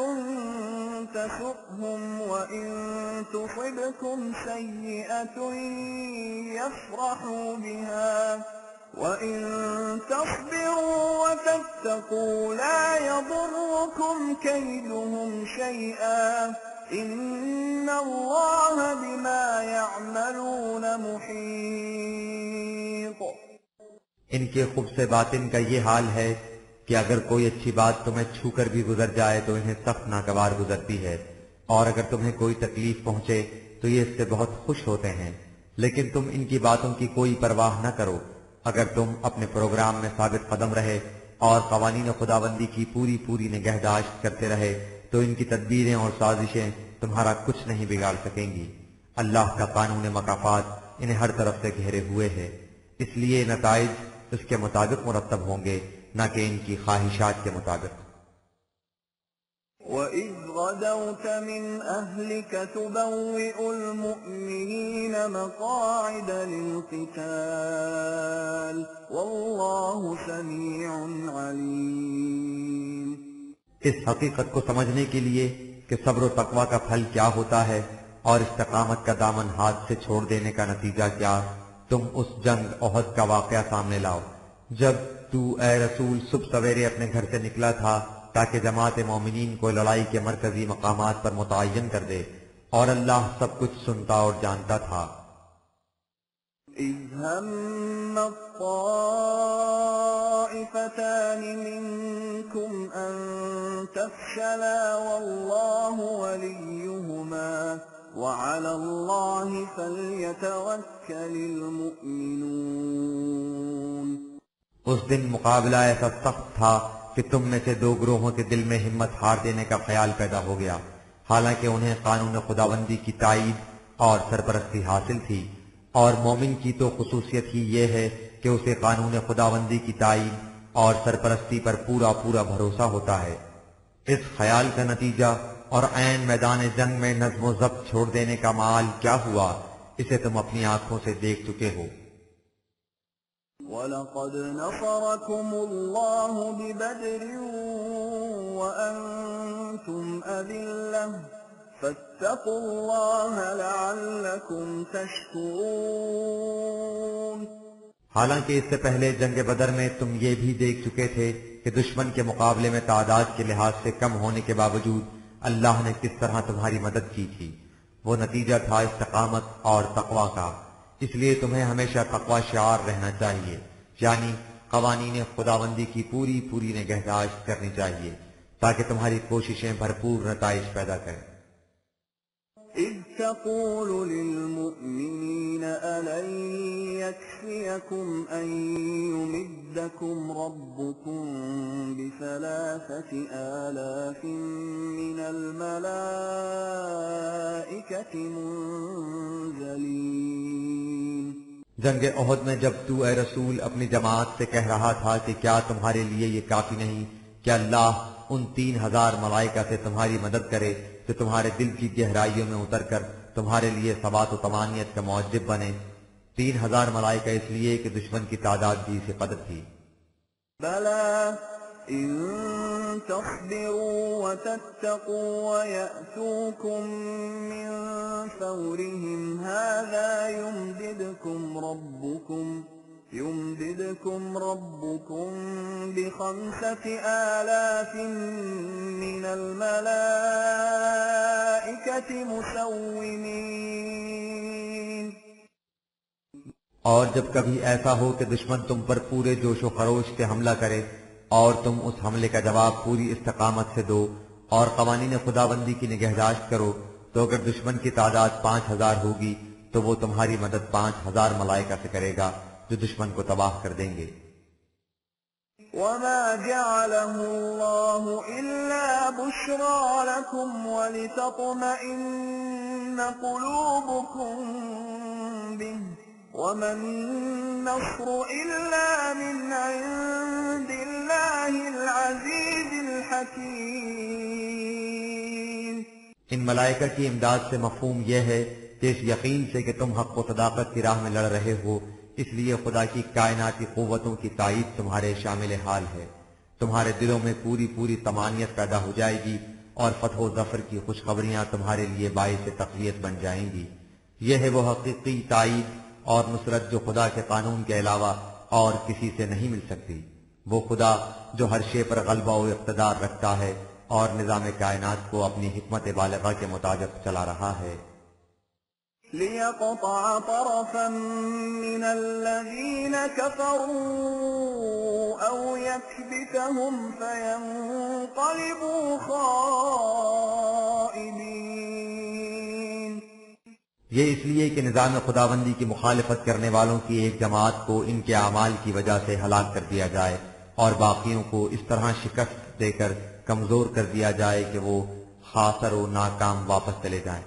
تسؤهم وإن تصبكم سيئة يفرحوا بها وإن تصبروا وتتقوا لا يضركم كيدهم شيئا إن الله بما يعملون محيط۔ ان کے خوب سے باطن کا یہ حال ہے کہ اگر کوئی اچھی بات تمہیں چھو کر بھی گزر جائے تو انہیں سخت ناگوار گزرتی ہے، اور اگر تمہیں کوئی تکلیف پہنچے تو یہ اس سے بہت خوش ہوتے ہیں، لیکن تم ان کی باتوں کی کوئی پرواہ نہ کرو۔ اگر تم اپنے پروگرام میں ثابت قدم رہے اور قوانین خداوندی کی پوری نگہداشت کرتے رہے تو ان کی تدبیریں اور سازشیں تمہارا کچھ نہیں بگاڑ سکیں گی۔ اللہ کا قانون مکافات انہیں ہر طرف سے گھیرے ہوئے ہے، اس لیے نتائج اس کے مطابق مرتب ہوں گے، نہ کہ ان کی خواہشات کے مطابق۔ وَإِذْ غَدَوْتَ مِنْ أَهْلِكَ تُبَوِّئُ الْمُؤْمِنِينَ مَقَاعِدَ لِلْقِتَالِ وَاللَّهُ سَمِيعٌ عَلِيمٌ۔ اس حقیقت کو سمجھنے کے لیے کہ صبر و تقوی کا پھل کیا ہوتا ہے اور استقامت کا دامن ہاتھ سے چھوڑ دینے کا نتیجہ کیا، تم اس جنگ احد کا واقعہ سامنے لاؤ جب تو اے رسول صبح سویرے اپنے گھر سے نکلا تھا تاکہ جماعت مومنین کو لڑائی کے مرکزی مقامات پر متعین کر دے، اور اللہ سب کچھ سنتا اور جانتا تھا۔ إِذْ هَمَّ الطَّائِفَتَانِ مِنكُمْ أَن تَفْشَلَا وَاللَّهُ وَلِيُّهُمَا وَعَلَى اللَّهِ فَلْيَتَوَكَّلِ الْمُؤْمِنُونَ۔ اس دن مقابلہ ایسا سخت تھا کہ تم میں سے دو گروہوں کے دل میں ہمت ہار دینے کا خیال پیدا ہو گیا، حالانکہ انہیں قانون خداوندی کی تائید اور سرپرستی حاصل تھی، اور مومن کی تو خصوصیت ہی یہ ہے کہ اسے قانون خداوندی کی تائید اور سرپرستی پر پورا بھروسہ ہوتا ہے۔ اس خیال کا نتیجہ اور عین میدان جنگ میں نظم و ضبط چھوڑ دینے کا مال کیا ہوا، اسے تم اپنی آنکھوں سے دیکھ چکے ہو۔ وَلَقَدْ نَصَرَكُمُ اللَّهُ بِبَدْرٍ وَأَنْتُمْ أَذِلَّةٌ فَاتَّقُوا اللَّهَ لَعَلَّكُمْ تَشْكُرُونَ۔ حالانکہ اس سے پہلے جنگ بدر میں تم یہ بھی دیکھ چکے تھے کہ دشمن کے مقابلے میں تعداد کے لحاظ سے کم ہونے کے باوجود اللہ نے کس طرح تمہاری مدد کی تھی۔ وہ نتیجہ تھا استقامت اور تقوی کا، اس لیے تمہیں ہمیشہ تقوی شعار رہنا چاہیے، یعنی قوانین خداوندی کی پوری نگہداشت کرنی چاہیے تاکہ تمہاری کوششیں بھرپور نتائج پیدا کریں۔ إذ تقول للمؤمنين ألن يكفيكم أن يمدكم ربكم ب3 آلاف من الملائكة منزلين۔ جنگ احد میں جب تو اے رسول اپنی جماعت سے کہہ رہا تھا کہ کیا تمہارے لیے یہ کافی نہیں کہ اللہ ان 3000 ملائکہ سے تمہاری مدد کرے جو تمہارے دل کی گہرائیوں میں اتر کر تمہارے لیے ثبات و طمانینت کا موجب بنے۔ 3000 ملائکہ اس لیے کہ دشمن کی تعداد بھی اسے قدر تھی۔ بلى إن تصبروا وتتقوا ويأتوكم من فورهم هذا يمددكم ربكم ب5 آلاف من الملائكة مسومين۔ اور جب کبھی ایسا ہو کہ دشمن تم پر پورے جوش و خروش سے حملہ کرے اور تم اس حملے کا جواب پوری استقامت سے دو اور قوانین خداوندی کی نگہداشت کرو، تو اگر دشمن کی تعداد 5000 ہوگی تو وہ تمہاری مدد 5000 ملائکہ سے کرے گا جو دشمن کو تباہ کر دیں گے۔ وما جعله الله إلا بشرى لكم ولتطمئن قلوبكم به وما النصر إلا من عند الله العزيز الحكيم۔ ان ملائکہ کی امداد سے مفہوم یہ ہے کہ اس یقین سے کہ تم حق و صداقت کی راہ میں لڑ رہے ہو، اس لیے خدا کی کائناتی قوتوں کی تائید تمہارے شامل حال ہے۔ تمہارے دلوں میں پوری طمانینت پیدا ہو جائے گی اور فتح و ظفر کی خوشخبریاں تمہارے لیے باعث تقویت بن جائیں گی۔ یہ ہے وہ حقیقی تائید اور نصرت جو خدا کے قانون کے علاوہ اور کسی سے نہیں مل سکتی۔ وہ خدا جو ہر شے پر غلبہ و اقتدار رکھتا ہے اور نظام کائنات کو اپنی حکمت بالغہ کے مطابق چلا رہا ہے۔ ليقطع طرفا من الذين كفروا أو يكبتهم فينقلبوا خائبين۔ یہ اس لیے کہ نظام خداوندی کی مخالفت کرنے والوں کی ایک جماعت کو ان کے اعمال کی وجہ سے ہلاک کر دیا جائے اور باقیوں کو اس طرح شکست دے کر کمزور کر دیا جائے کہ وہ خاسر و ناکام واپس چلے جائیں۔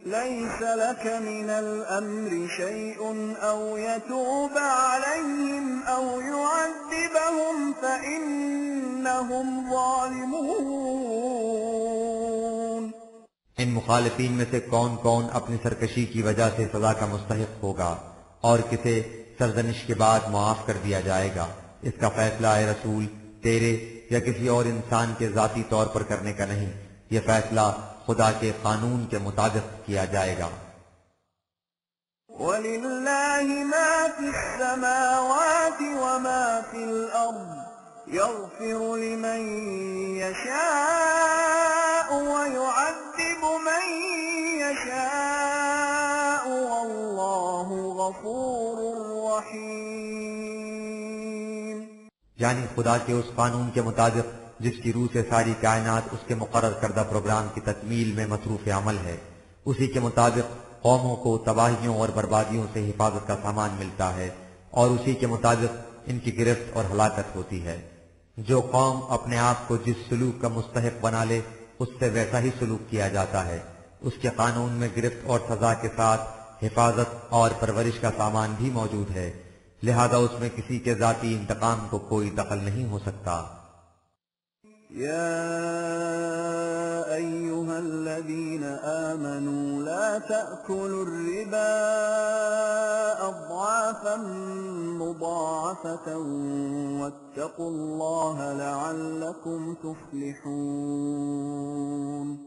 ليس لك من الأمر شيء أو يتوب عليهم أو يعذبهم فإنهم ظالمون۔ ان مخالفین میں سے کون کون اپنی سرکشی کی وجہ سے سزا کا مستحق ہوگا اور کسے سرزنش کے بعد معاف کر دیا جائے گا، اس کا فیصلہ اے رسول تیرے یا کسی اور انسان کے ذاتی طور پر کرنے کا نہیں، یہ فیصلہ خدا کے قانون کے مطابق کیا جائے گا۔ وَلِلَّهِ مَا فِي السَّمَاوَاتِ وَمَا فِي الْأَرْضِ يَغْفِرُ لِمَن يَشَاءُ وَيُعَذِّبُ مَن يَشَاءُ وَاللَّهُ غَفُورٌ رَّحِيمٌ۔ یعنی خدا کے اس قانون کے مطابق جس کی روح سے ساری کائنات اس کے مقرر کردہ پروگرام کی تکمیل میں مصروف عمل ہے، اسی کے مطابق قوموں کو تباہیوں اور بربادیوں سے حفاظت کا سامان ملتا ہے اور اسی کے مطابق ان کی گرفت اور ہلاکت ہوتی ہے۔ جو قوم اپنے آپ کو جس سلوک کا مستحق بنا لے اس سے ویسا ہی سلوک کیا جاتا ہے۔ اس کے قانون میں گرفت اور سزا کے ساتھ حفاظت اور پرورش کا سامان بھی موجود ہے، لہذا اس میں کسی کے ذاتی انتقام کو کوئی دخل نہیں ہو سکتا۔ يا أيها الذين آمنوا لا تأكلوا الربا أضعافا مضاعفة واتقوا الله لعلكم تفلحون۔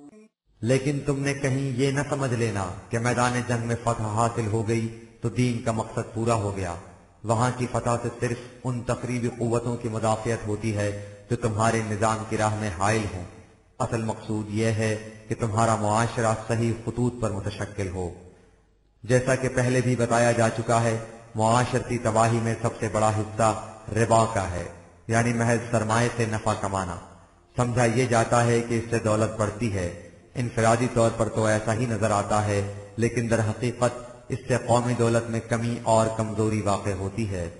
لیکن تم نے کہیں یہ نہ سمجھ لینا کہ میدان جنگ میں فتح حاصل ہو گئی تو دین کا مقصد پورا ہو گیا۔ وہاں کی فتح سے صرف ان تقریبی قوتوں کی مدافعت ہوتی ہے جو تمہارے نظام کی راہ میں حائل ہوں۔ اصل مقصود یہ ہے کہ تمہارا معاشرہ صحیح خطوط پر متشکل ہو۔ جیسا کہ پہلے بھی بتایا جا چکا ہے، معاشرتی تباہی میں سب سے بڑا حصہ ربا کا ہے، یعنی محض سرمایہ سے نفع کمانا۔ سمجھا یہ جاتا ہے کہ اس سے دولت بڑھتی ہے۔ انفرادی طور پر تو ایسا ہی نظر آتا ہے، لیکن در حقیقت اس سے قومی دولت میں کمی اور کمزوری واقع ہوتی ہے۔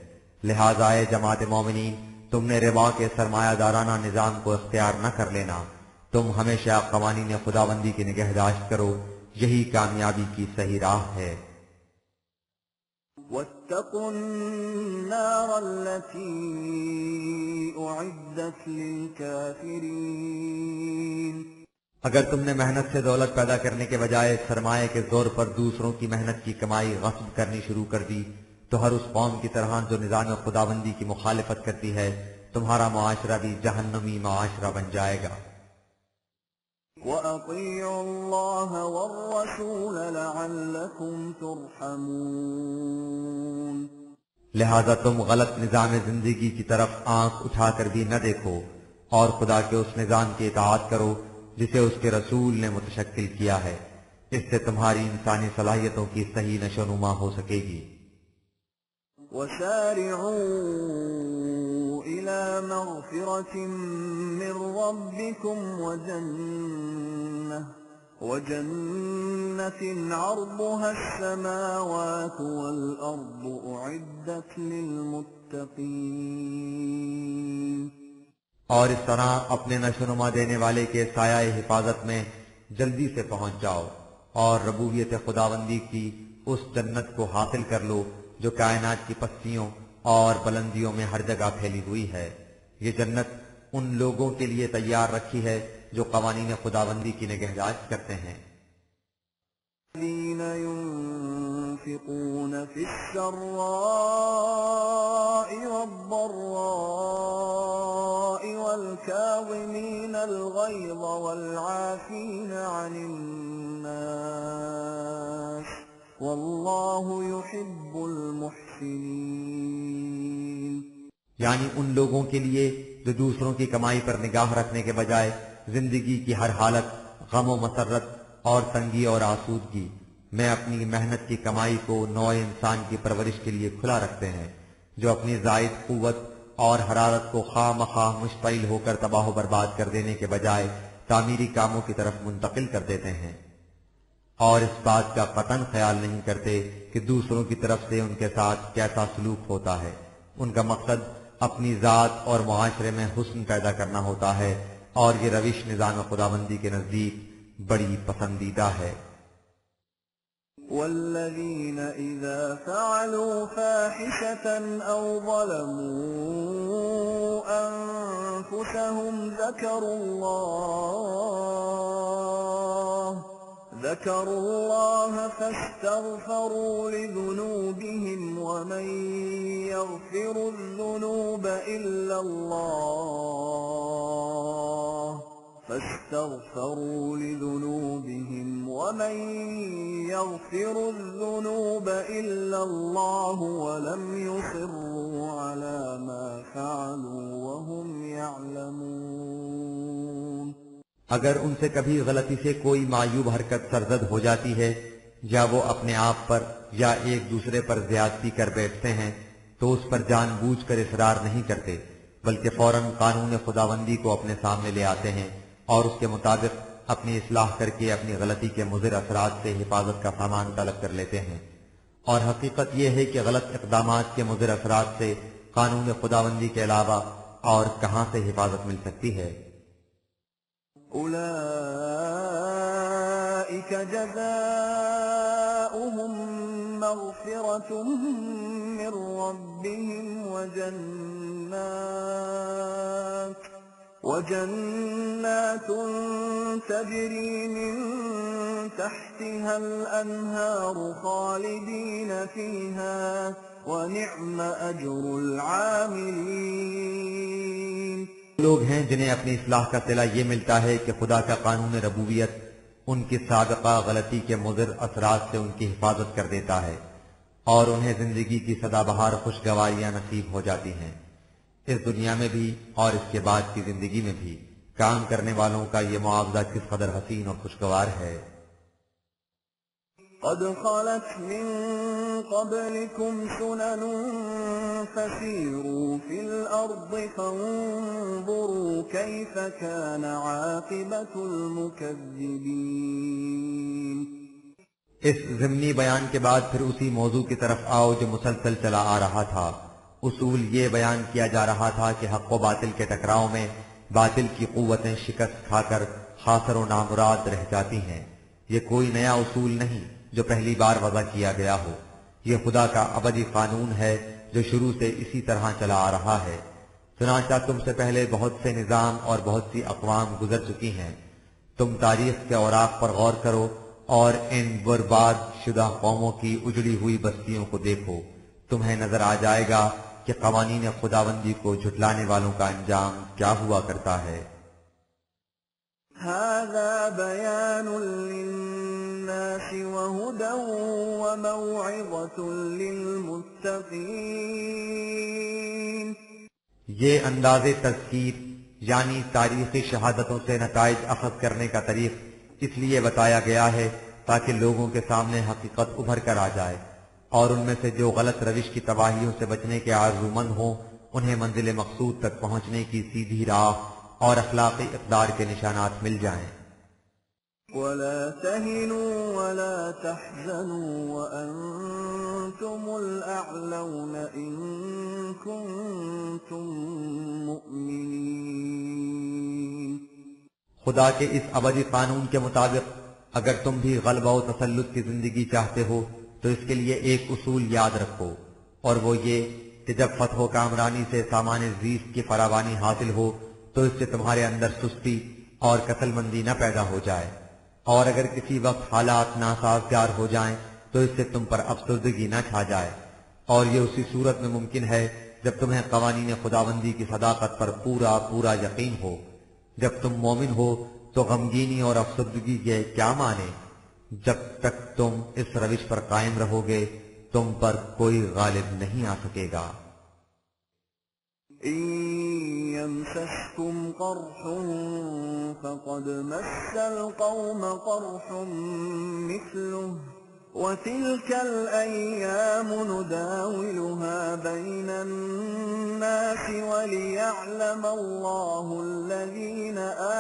لہٰذا اے جماعت مومنین، تم نے ربا کے سرمایہ دارانہ نظام کو اختیار نہ کر لینا۔ تم ہمیشہ قوانین خداوندی کی نگہداشت کرو، یہی کامیابی کی صحیح راہ ہے۔ واتقوا النار التي أعدت للكافرين۔ اگر تم نے محنت سے دولت پیدا کرنے کے بجائے سرمایہ کے زور پر دوسروں کی محنت کی کمائی غصب کرنی شروع کر دی تو ہر اس قوم کی طرح جو نظام خداوندی کی مخالفت کرتی ہے تمہارا معاشرہ بھی جہنمی معاشرہ بن جائے گا۔ وَأَطِيعُوا اللَّهَ وَالرَّسُولَ لَعَلَّكُمْ تُرْحَمُونَ۔ لہذا تم غلط نظام زندگی کی طرف آنکھ اٹھا کر بھی نہ دیکھو اور خدا کے اس نظام کی اطاعت کرو جسے اس کے رسول نے متشکل کیا ہے۔ اس سے تمہاری انسانی صلاحیتوں کی صحیح نشوونما ہو سکے گی۔ وَسَارِعُوا إِلَى مَغْفِرَةٍ مِّن رَّبِّكُمْ وَجَنَّةٍ عَرْضُهَا السَّمَاوَاتُ وَالْأَرْضُ أُعِدَّتْ لِلْمُتَّقِينَ۔ اور اس طرح اپنے نشوونما دینے والے کے سایہ حفاظت میں جلدی سے پہنچ جاؤ اور ربوبیت خداوندی کی اس جنت کو حاصل کر لو جو کائنات کی پستیوں اور بلندیوں میں ہر جگہ پھیلی ہوئی ہے۔ یہ جنت ان لوگوں کے لیے تیار رکھی ہے جو قوانین خداوندی کی نگہداشت کرتے ہیں۔ الذين ينفقون في السراء والضراء والكاظمين الغيظ والعافين عن الناس والله يحب المحسنين۔ یعنی ان لوگوں کے لیے جو دوسروں کی کمائی پر نگاہ رکھنے کے بجائے زندگی کی ہر حالت غم و مسرت اور تنگی اور آسودگی میں اپنی محنت کی کمائی کو نوع انسان کی پرورش کے لیے کھلا رکھتے ہیں، جو اپنی زائد قوت اور حرارت کو خواہ مخواہ مشتعل ہو کر تباہ و برباد کر دینے کے بجائے تعمیری کاموں کی طرف منتقل کر دیتے ہیں، اور اس بات کا قطعاً خیال نہیں کرتے کہ دوسروں کی طرف سے ان کے ساتھ کیسا سلوک ہوتا ہے۔ ان کا مقصد اپنی ذات اور معاشرے میں حسن پیدا کرنا ہوتا ہے، اور یہ روش نظام خداوندی کے نزدیک بڑی پسندیدہ ہے۔ والذین اذا فعلوا فاحشة او ظلموا انفسهم ذكروا الله فاستغفروا لذنوبهم ومن يغفر الذنوب إلا الله ولم يصروا على ما فعلوا وهم يعلمون۔ اگر ان سے کبھی غلطی سے کوئی معیوب حرکت سرزد ہو جاتی ہے یا وہ اپنے آپ پر یا ایک دوسرے پر زیادتی کر بیٹھتے ہیں تو اس پر جان بوجھ کر اصرار نہیں کرتے، بلکہ فوراً قانون خداوندی کو اپنے سامنے لے آتے ہیں اور اس کے مطابق اپنی اصلاح کر کے اپنی غلطی کے مضر اثرات سے حفاظت کا سامان طلب کر لیتے ہیں۔ اور حقیقت یہ ہے کہ غلط اقدامات کے مضر اثرات سے قانون خداوندی کے علاوہ اور کہاں سے حفاظت مل سکتی ہے؟ أولئك جزاؤهم مغفرة من ربهم وجنات تجري من تحتها الأنهار خالدين فيها ونعم أجر العاملين. لوگ ہیں جنہیں اپنی اصلاح کا صلہ یہ ملتا ہے کہ خدا کا قانون ربوبیت ان کی سابقہ غلطی کے مضر اثرات سے ان کی حفاظت کر دیتا ہے اور انہیں زندگی کی سدا بہار خوشگواریاں نصیب ہو جاتی ہیں، اس دنیا میں بھی اور اس کے بعد کی زندگی میں بھی. کام کرنے والوں کا یہ معاوضہ کس قدر حسین اور خوشگوار ہے. قد خلت من قبلكم سنن فسيروا في الأرض فانظروا كيف كان عاقبة المكذبين. اس ضمنی بیان کے بعد پھر اسی موضوع کی طرف آؤ جو مسلسل چلا آ رہا تھا. اصول یہ بیان کیا جا رہا تھا کہ حق و باطل کے ٹکراؤ میں باطل کی قوتیں شکست کھا کر خاسر و نامراد رہ جاتی ہیں. یہ کوئی نیا اصول نہیں جو پہلی بار وضع کیا گیا ہو، یہ خدا کا ابدی قانون ہے جو شروع سے اسی طرح چلا آ رہا ہے. چنانچہ تم سے پہلے بہت سے نظام اور بہت سی اقوام گزر چکی ہیں. تم تاریخ کے اوراق پر غور کرو اور ان برباد شدہ قوموں کی اجڑی ہوئی بستیوں کو دیکھو. تمہیں نظر آ جائے گا کہ قوانین خداوندی کو جھٹلانے والوں کا انجام کیا ہوا کرتا ہے. هذا بيان للناس وهدى وموعظة للمتقين. یہ انداز تذکیر یعنی تاریخی شہادتوں سے نتائج اخذ کرنے کا طریق اس لیے بتایا گیا ہے تاکہ لوگوں کے سامنے حقیقت ابھر کر آ جائے اور ان میں سے جو غلط روش کی تباہیوں سے بچنے کے آرزومند ہوں انہیں منزل مقصود تک پہنچنے کی سیدھی راہ اور اخلاقی اقدار کے نشانات مل جائیں. ولا تهنوا ولا تحزنوا وأنتم الأعلون إن كنتم مؤمنين. خدا کے اس ابدی قانون کے مطابق اگر تم بھی غلبہ و تسلط کی زندگی چاہتے ہو تو اس کے لیے ایک اصول یاد رکھو، اور وہ یہ کہ جب فتح و کامرانی سے سامان زیست کی فراوانی حاصل ہو تو اس سے تمہارے اندر سستی اور قتل مندی نہ پیدا ہو جائے، اور اگر کسی وقت حالات ناسازگار ہو جائیں تو اس سے تم پر افسردگی نہ چھا جائے. اور یہ اسی صورت میں ممکن ہے جب تمہیں قوانین خداوندی کی صداقت پر پورا یقین ہو. جب تم مومن ہو تو غمگینی اور افسردگی کے کیا معنی؟ جب تک تم اس روش پر قائم رہو گے تم پر کوئی غالب نہیں آ سکے گا. إن يمسسكم قرح فقد مس القوم قرح مثله وتلك الأيام نداولها بين الناس وليعلم الله الذين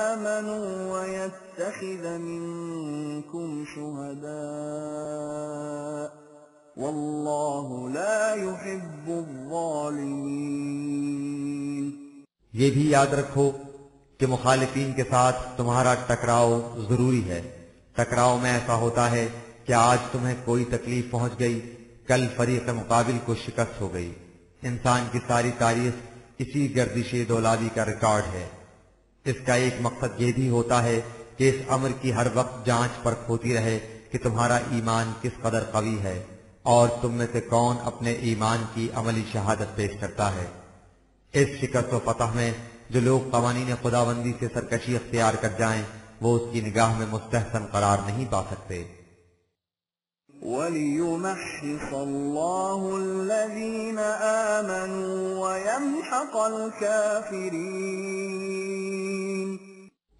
آمنوا ويتخذ منكم شهداء والله لا يحب الظالمين. یہ بھی یاد رکھو کہ مخالفین کے ساتھ تمہارا ٹکراؤ ضروری ہے. ٹکراؤ میں ایسا ہوتا ہے کہ آج تمہیں کوئی تکلیف پہنچ گئی، کل فریق مقابل کو شکست ہو گئی. انسان کی ساری تاریخ اسی گردش دولابی کا ریکارڈ ہے. اس کا ایک مقصد یہ بھی ہوتا ہے کہ اس امر کی ہر وقت جانچ پرکھ ہوتی رہے کہ تمہارا ایمان کس قدر قوی ہے اور تم میں سے کون اپنے ایمان کی عملی شہادت پیش کرتا ہے. اس شکست و فتح میں جو لوگ قوانین خداوندی سے سرکشی اختیار کر جائیں وہ اس کی نگاہ میں مستحسن قرار نہیں پا سکتے. وَلِيُمَحِّصَ اللَّهُ الَّذِينَ آمَنُوا وَيَمْحَقَ الْكَافِرِينَ.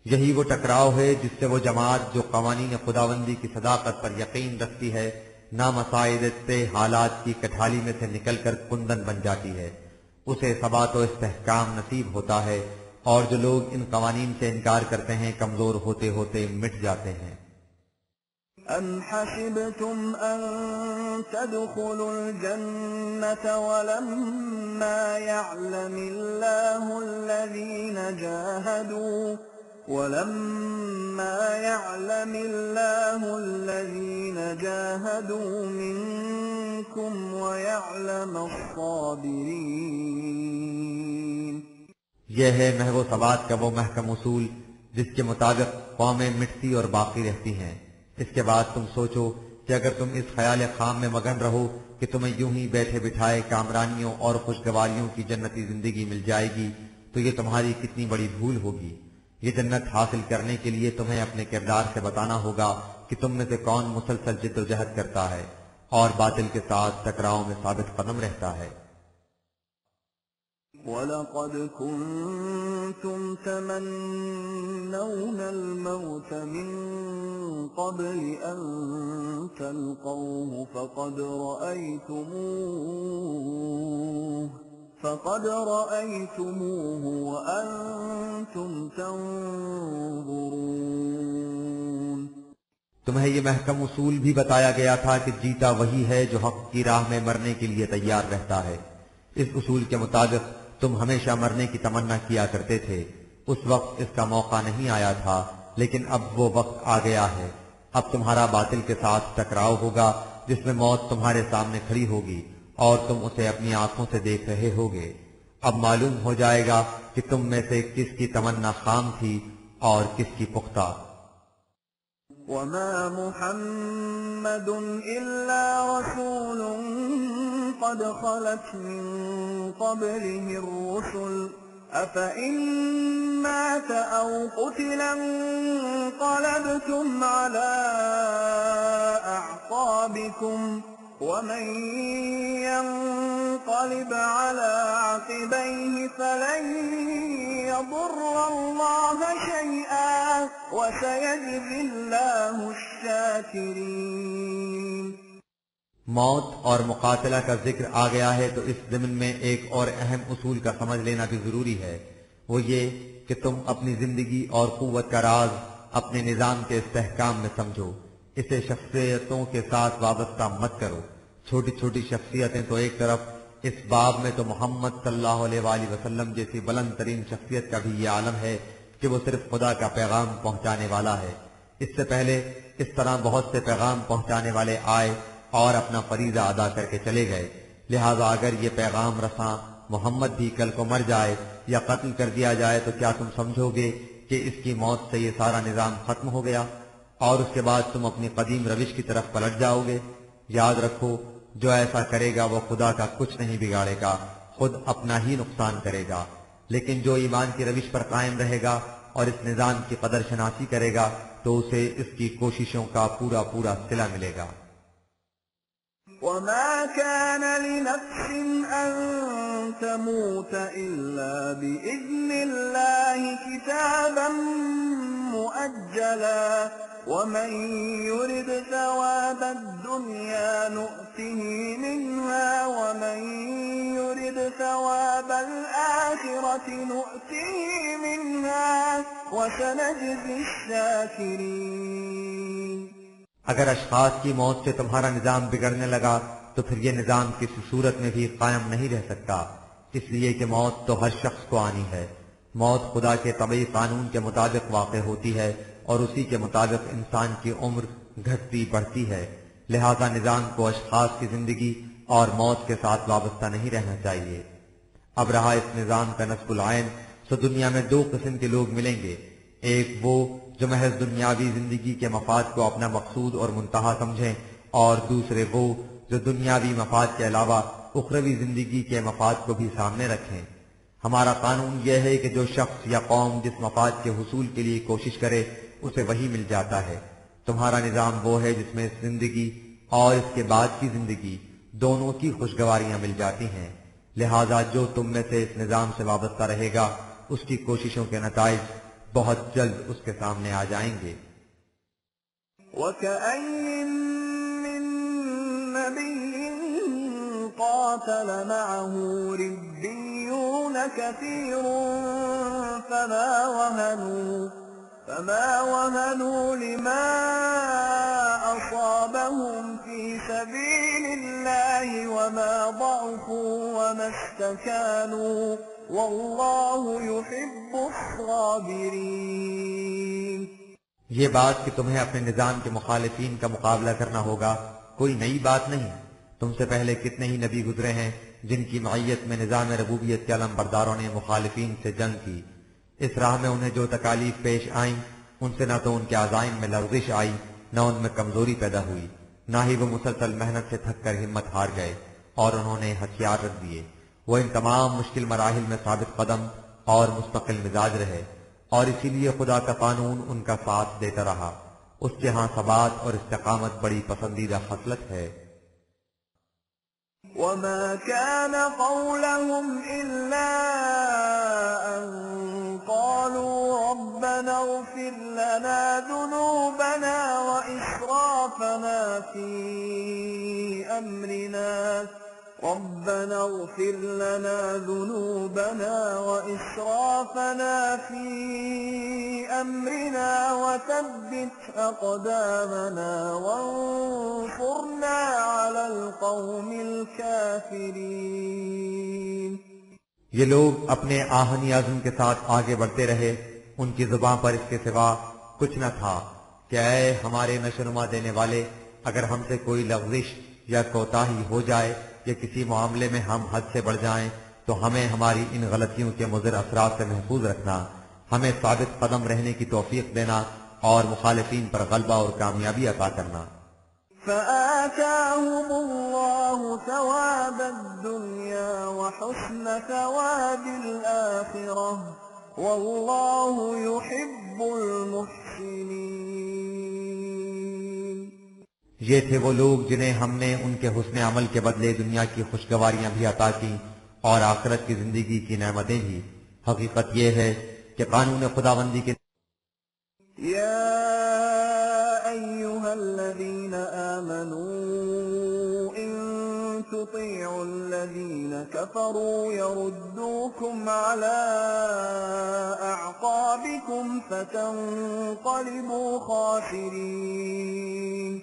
یہی وہ ٹکراؤ ہے جس سے وہ جماعت جو قوانین خداوندی کی صداقت پر یقین رکھتی ہے نامساعدت سے حالات کی کٹھالی میں سے نکل کر کندن بن جاتی ہے، اسے ثبات و استحکام نصیب ہوتا ہے، اور جو لوگ ان قوانین سے انکار کرتے ہیں کمزور ہوتے ہوتے مٹ جاتے ہیں. أَمْ حَسِبْتُمْ أَن تَدْخُلُوا الْجَنَّةَ وَلَمَّا يَعْلَمِ اللَّهُ الَّذِينَ جَاهَدُوا مِنكُمْ وَيَعْلَمَ الصَّابِرِينَ. یہ ہے محو ثبات کا وہ محکم اصول جس کے مطابق قومیں مٹتی اور باقی رہتی ہیں۔ اس کے بعد تم سوچو کہ اگر تم اس خیال خام میں مگن رہو کہ تمہیں یوں ہی بیٹھے بٹھائے کامرانیوں اور خوشگواریوں کی جنتی زندگی مل جائے گی تو یہ تمہاری کتنی بڑی بھول ہوگی۔ یہ جنت حاصل کرنے کے لیے تمہیں اپنے کردار سے بتانا ہوگا کہ تم میں سے کون مسلسل جد و جہد کرتا ہے اور باطل کے ساتھ ٹکراؤ میں ثابت قدم رہتا ہے۔ وَلَقَدْ كُنْتُمْ تَمَنَّوْنَ الْمَوْتَ مِنْ قَبْلِ أَنْ تَلْقَوْهُ فَقَدْ رَأَيْتُمُوهُ وَأَنْتُمْ تَنْظُرُونَ۔ تمہیں یہ محکم اصول بھی بتایا گیا تھا کہ جیتا وہی ہے جو حق کی راہ میں مرنے کے لیے تیار رہتا ہے۔ اس اصول کے مطابق تم ہمیشہ مرنے کی تمنا کیا کرتے تھے۔ اس وقت اس کا موقع نہیں آیا تھا، لیکن اب وہ وقت آ گیا ہے۔ اب تمہارا باطل کے ساتھ ٹکراؤ ہوگا جس میں موت تمہارے سامنے کھڑی ہوگی اور تم اسے اپنی آنکھوں سے دیکھ رہے ہوگے۔ اب معلوم ہو جائے گا کہ تم میں سے کس کی تمنا خام تھی اور کس کی پختہ۔ وَمَا مُحَمَّدٌ إِلَّا رَسُولٌ قَدْ خَلَتْ مِن قَبْلِهِ الرُّسُلُ أَفَإِن مَّاتَ أَوْ قُتِلَ انقَلَبْتُمْ عَلَىٰ أَعْقَابِكُمْ وَمَن يَنقَلِبْ عَلَىٰ عَقِبَيْهِ فَلَن يَضُرَّ اللَّهَ شَيْئًا وَسَيَجْزِي اللَّهُ الشَّاكِرِينَ۔ موت اور مقاتلہ کا ذکر آ گیا ہے تو اس ضمن میں ایک اور اہم اصول کا سمجھ لینا بھی ضروری ہے، وہ یہ کہ تم اپنی زندگی اور قوت کا راز اپنے نظام کے استحکام میں سمجھو، اسے شخصیتوں کے ساتھ وابستہ مت کرو۔ چھوٹی چھوٹی شخصیتیں تو ایک طرف، اس باب میں تو محمد صلی اللہ علیہ وآلہ وسلم جیسی بلند ترین شخصیت کا بھی یہ عالم ہے کہ وہ صرف خدا کا پیغام پہنچانے والا ہے۔ اس سے پہلے اس طرح بہت سے پیغام پہنچانے والے آئے اور اپنا فریضہ ادا کر کے چلے گئے، لہذا اگر یہ پیغام رساں محمد بھی کل کو مر جائے یا قتل کر دیا جائے تو کیا تم سمجھو گے کہ اس کی موت سے یہ سارا نظام ختم ہو گیا اور اس کے بعد تم اپنی قدیم روش کی طرف پلٹ جاؤ گے؟ یاد رکھو، جو ایسا کرے گا وہ خدا کا کچھ نہیں بگاڑے گا، خود اپنا ہی نقصان کرے گا، لیکن جو ایمان کی روش پر قائم رہے گا اور اس نظام کی قدر شناسی کرے گا تو اسے اس کی کوششوں کا پورا پورا صلہ ملے گا۔ وَمَا كَانَ لِنَفْسٍ أَن تَمُوتَ إِلَّا بِإِذْنِ اللَّهِ كِتَابًا مُؤَجَّلًا وَمَن يُرِدْ ثَوَابَ الدُّنْيَا نُؤْتِهِ مِنْهَا وَمَن يُرِدْ ثَوَابَ الْآخِرَةِ نُؤْتِهِ مِنْهَا وَسَنَجْزِي الشَّاكِرِينَ۔ اگر اشخاص کی موت سے تمہارا نظام بگڑنے لگا تو پھر یہ نظام کسی صورت میں بھی قائم نہیں رہ سکتا، اس لیے کہ موت تو ہر شخص کو آنی ہے۔ موت خدا کے طبعی قانون کے مطابق واقع ہوتی ہے اور اسی کے مطابق انسان کی عمر گھٹتی بڑھتی ہے، لہذا نظام کو اشخاص کی زندگی اور موت کے ساتھ وابستہ نہیں رہنا چاہیے۔ اب رہا اس نظام کا نصب العین، تو دنیا میں دو قسم کے لوگ ملیں گے، ایک وہ جو محض دنیاوی زندگی کے مفاد کو اپنا مقصود اور منتہا سمجھیں، اور دوسرے وہ جو دنیاوی مفاد کے علاوہ اخروی زندگی کے مفاد کو بھی سامنے رکھیں۔ ہمارا قانون یہ ہے کہ جو شخص یا قوم جس مفاد کے حصول کے لیے کوشش کرے اسے وہی مل جاتا ہے۔ تمہارا نظام وہ ہے جس میں اس زندگی اور اس کے بعد کی زندگی دونوں کی خوشگواریاں مل جاتی ہیں، لہذا جو تم میں سے اس نظام سے وابستہ رہے گا اس کی کوششوں کے نتائج بہت جلد اس کے سامنے آ جائیں گے۔ وَكَأَيِّن مِّن نَّبِيٍّ قَاتَلَ مَعَهُ رِبِّيُّونَ كَثِيرٌ فَمَا وَهَنُوا لِمَا أَصَابَهُمْ فِي سَبِيلِ اللَّهِ وَمَا ضَعُفُوا وَمَا اسْتَكَانُوا وَاللَّهُ يُحِبُّ الصَّابِرِينَ۔ یہ بات کہ تمہیں اپنے نظام کے مخالفین کا مقابلہ کرنا ہوگا کوئی نئی بات نہیں، تم سے پہلے کتنے ہی نبی گزرے ہیں جن کی معیت میں نظام ربوبیت کے علم برداروں نے مخالفین سے جنگ کی۔ اس راہ میں انہیں جو تکالیف پیش آئیں ان سے نہ تو ان کے عزائم میں لرزش آئی، نہ ان میں کمزوری پیدا ہوئی، نہ ہی وہ مسلسل محنت سے تھک کر ہمت ہار گئے اور انہوں نے ہتھیار رکھ دیے۔ وہ ان تمام مشکل مراحل میں ثابت قدم اور مستقل مزاج رہے، اور اسی لیے خدا کا قانون ان کا ساتھ دیتا رہا۔ اس کے ہاں ثبات اور استقامت بڑی پسندیدہ خصلت ہے۔ وما كان قولهم إلا أن قالوا ربنا اغفر لنا ذنوبنا وإسرافنا في أمرنا وثبت أقدامنا وانصرنا على القوم الكافرين۔ یہ لوگ اپنے آہنی عزم کے ساتھ آگے بڑھتے رہے، ان کی زبان پر اس کے سوا کچھ نہ تھا کہ اے ہمارے نشوونما دینے والے، اگر ہم سے کوئی لغزش یا کوتاہی ہو جائے یا کسی معاملے میں ہم حد سے بڑھ جائیں تو ہمیں ہماری ان غلطیوں کے مضر اثرات سے محفوظ رکھنا، ہمیں ثابت قدم رہنے کی توفیق دینا اور مخالفین پر غلبہ اور کامیابی عطا کرنا۔ فآتاهم الله ثواب الدنيا وحسن ثواب الآخرة والله يحب المحسنين۔ یہ تھے وہ لوگ جنہیں ہم نے ان کے حسن عمل کے بدلے دنیا کی خوشگواریاں بھی عطا کی اور آخرت کی زندگی کی نعمتیں بھی۔ حقیقت یہ ہے کہ قانون خداوندی کے يا أيها الذين آمنوا إن تطيعوا الذين كفروا يردوكم على أعقابكم فتنقلبوا خاسرين۔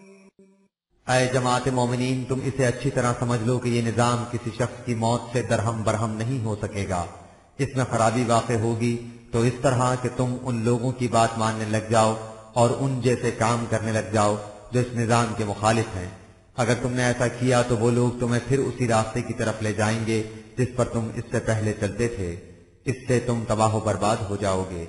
اے جماعت مومنین، تم اسے اچھی طرح سمجھ لو کہ یہ نظام کسی شخص کی موت سے درہم برہم نہیں ہو سکے گا۔ اس میں خرابی واقع ہوگی تو اس طرح کہ تم ان لوگوں کی بات ماننے لگ جاؤ اور ان جیسے کام کرنے لگ جاؤ جو اس نظام کے مخالف ہیں۔ اگر تم نے ایسا کیا تو وہ لوگ تمہیں پھر اسی راستے کی طرف لے جائیں گے جس پر تم اس سے پہلے چلتے تھے، اس سے تم تباہ و برباد ہو جاؤ گے۔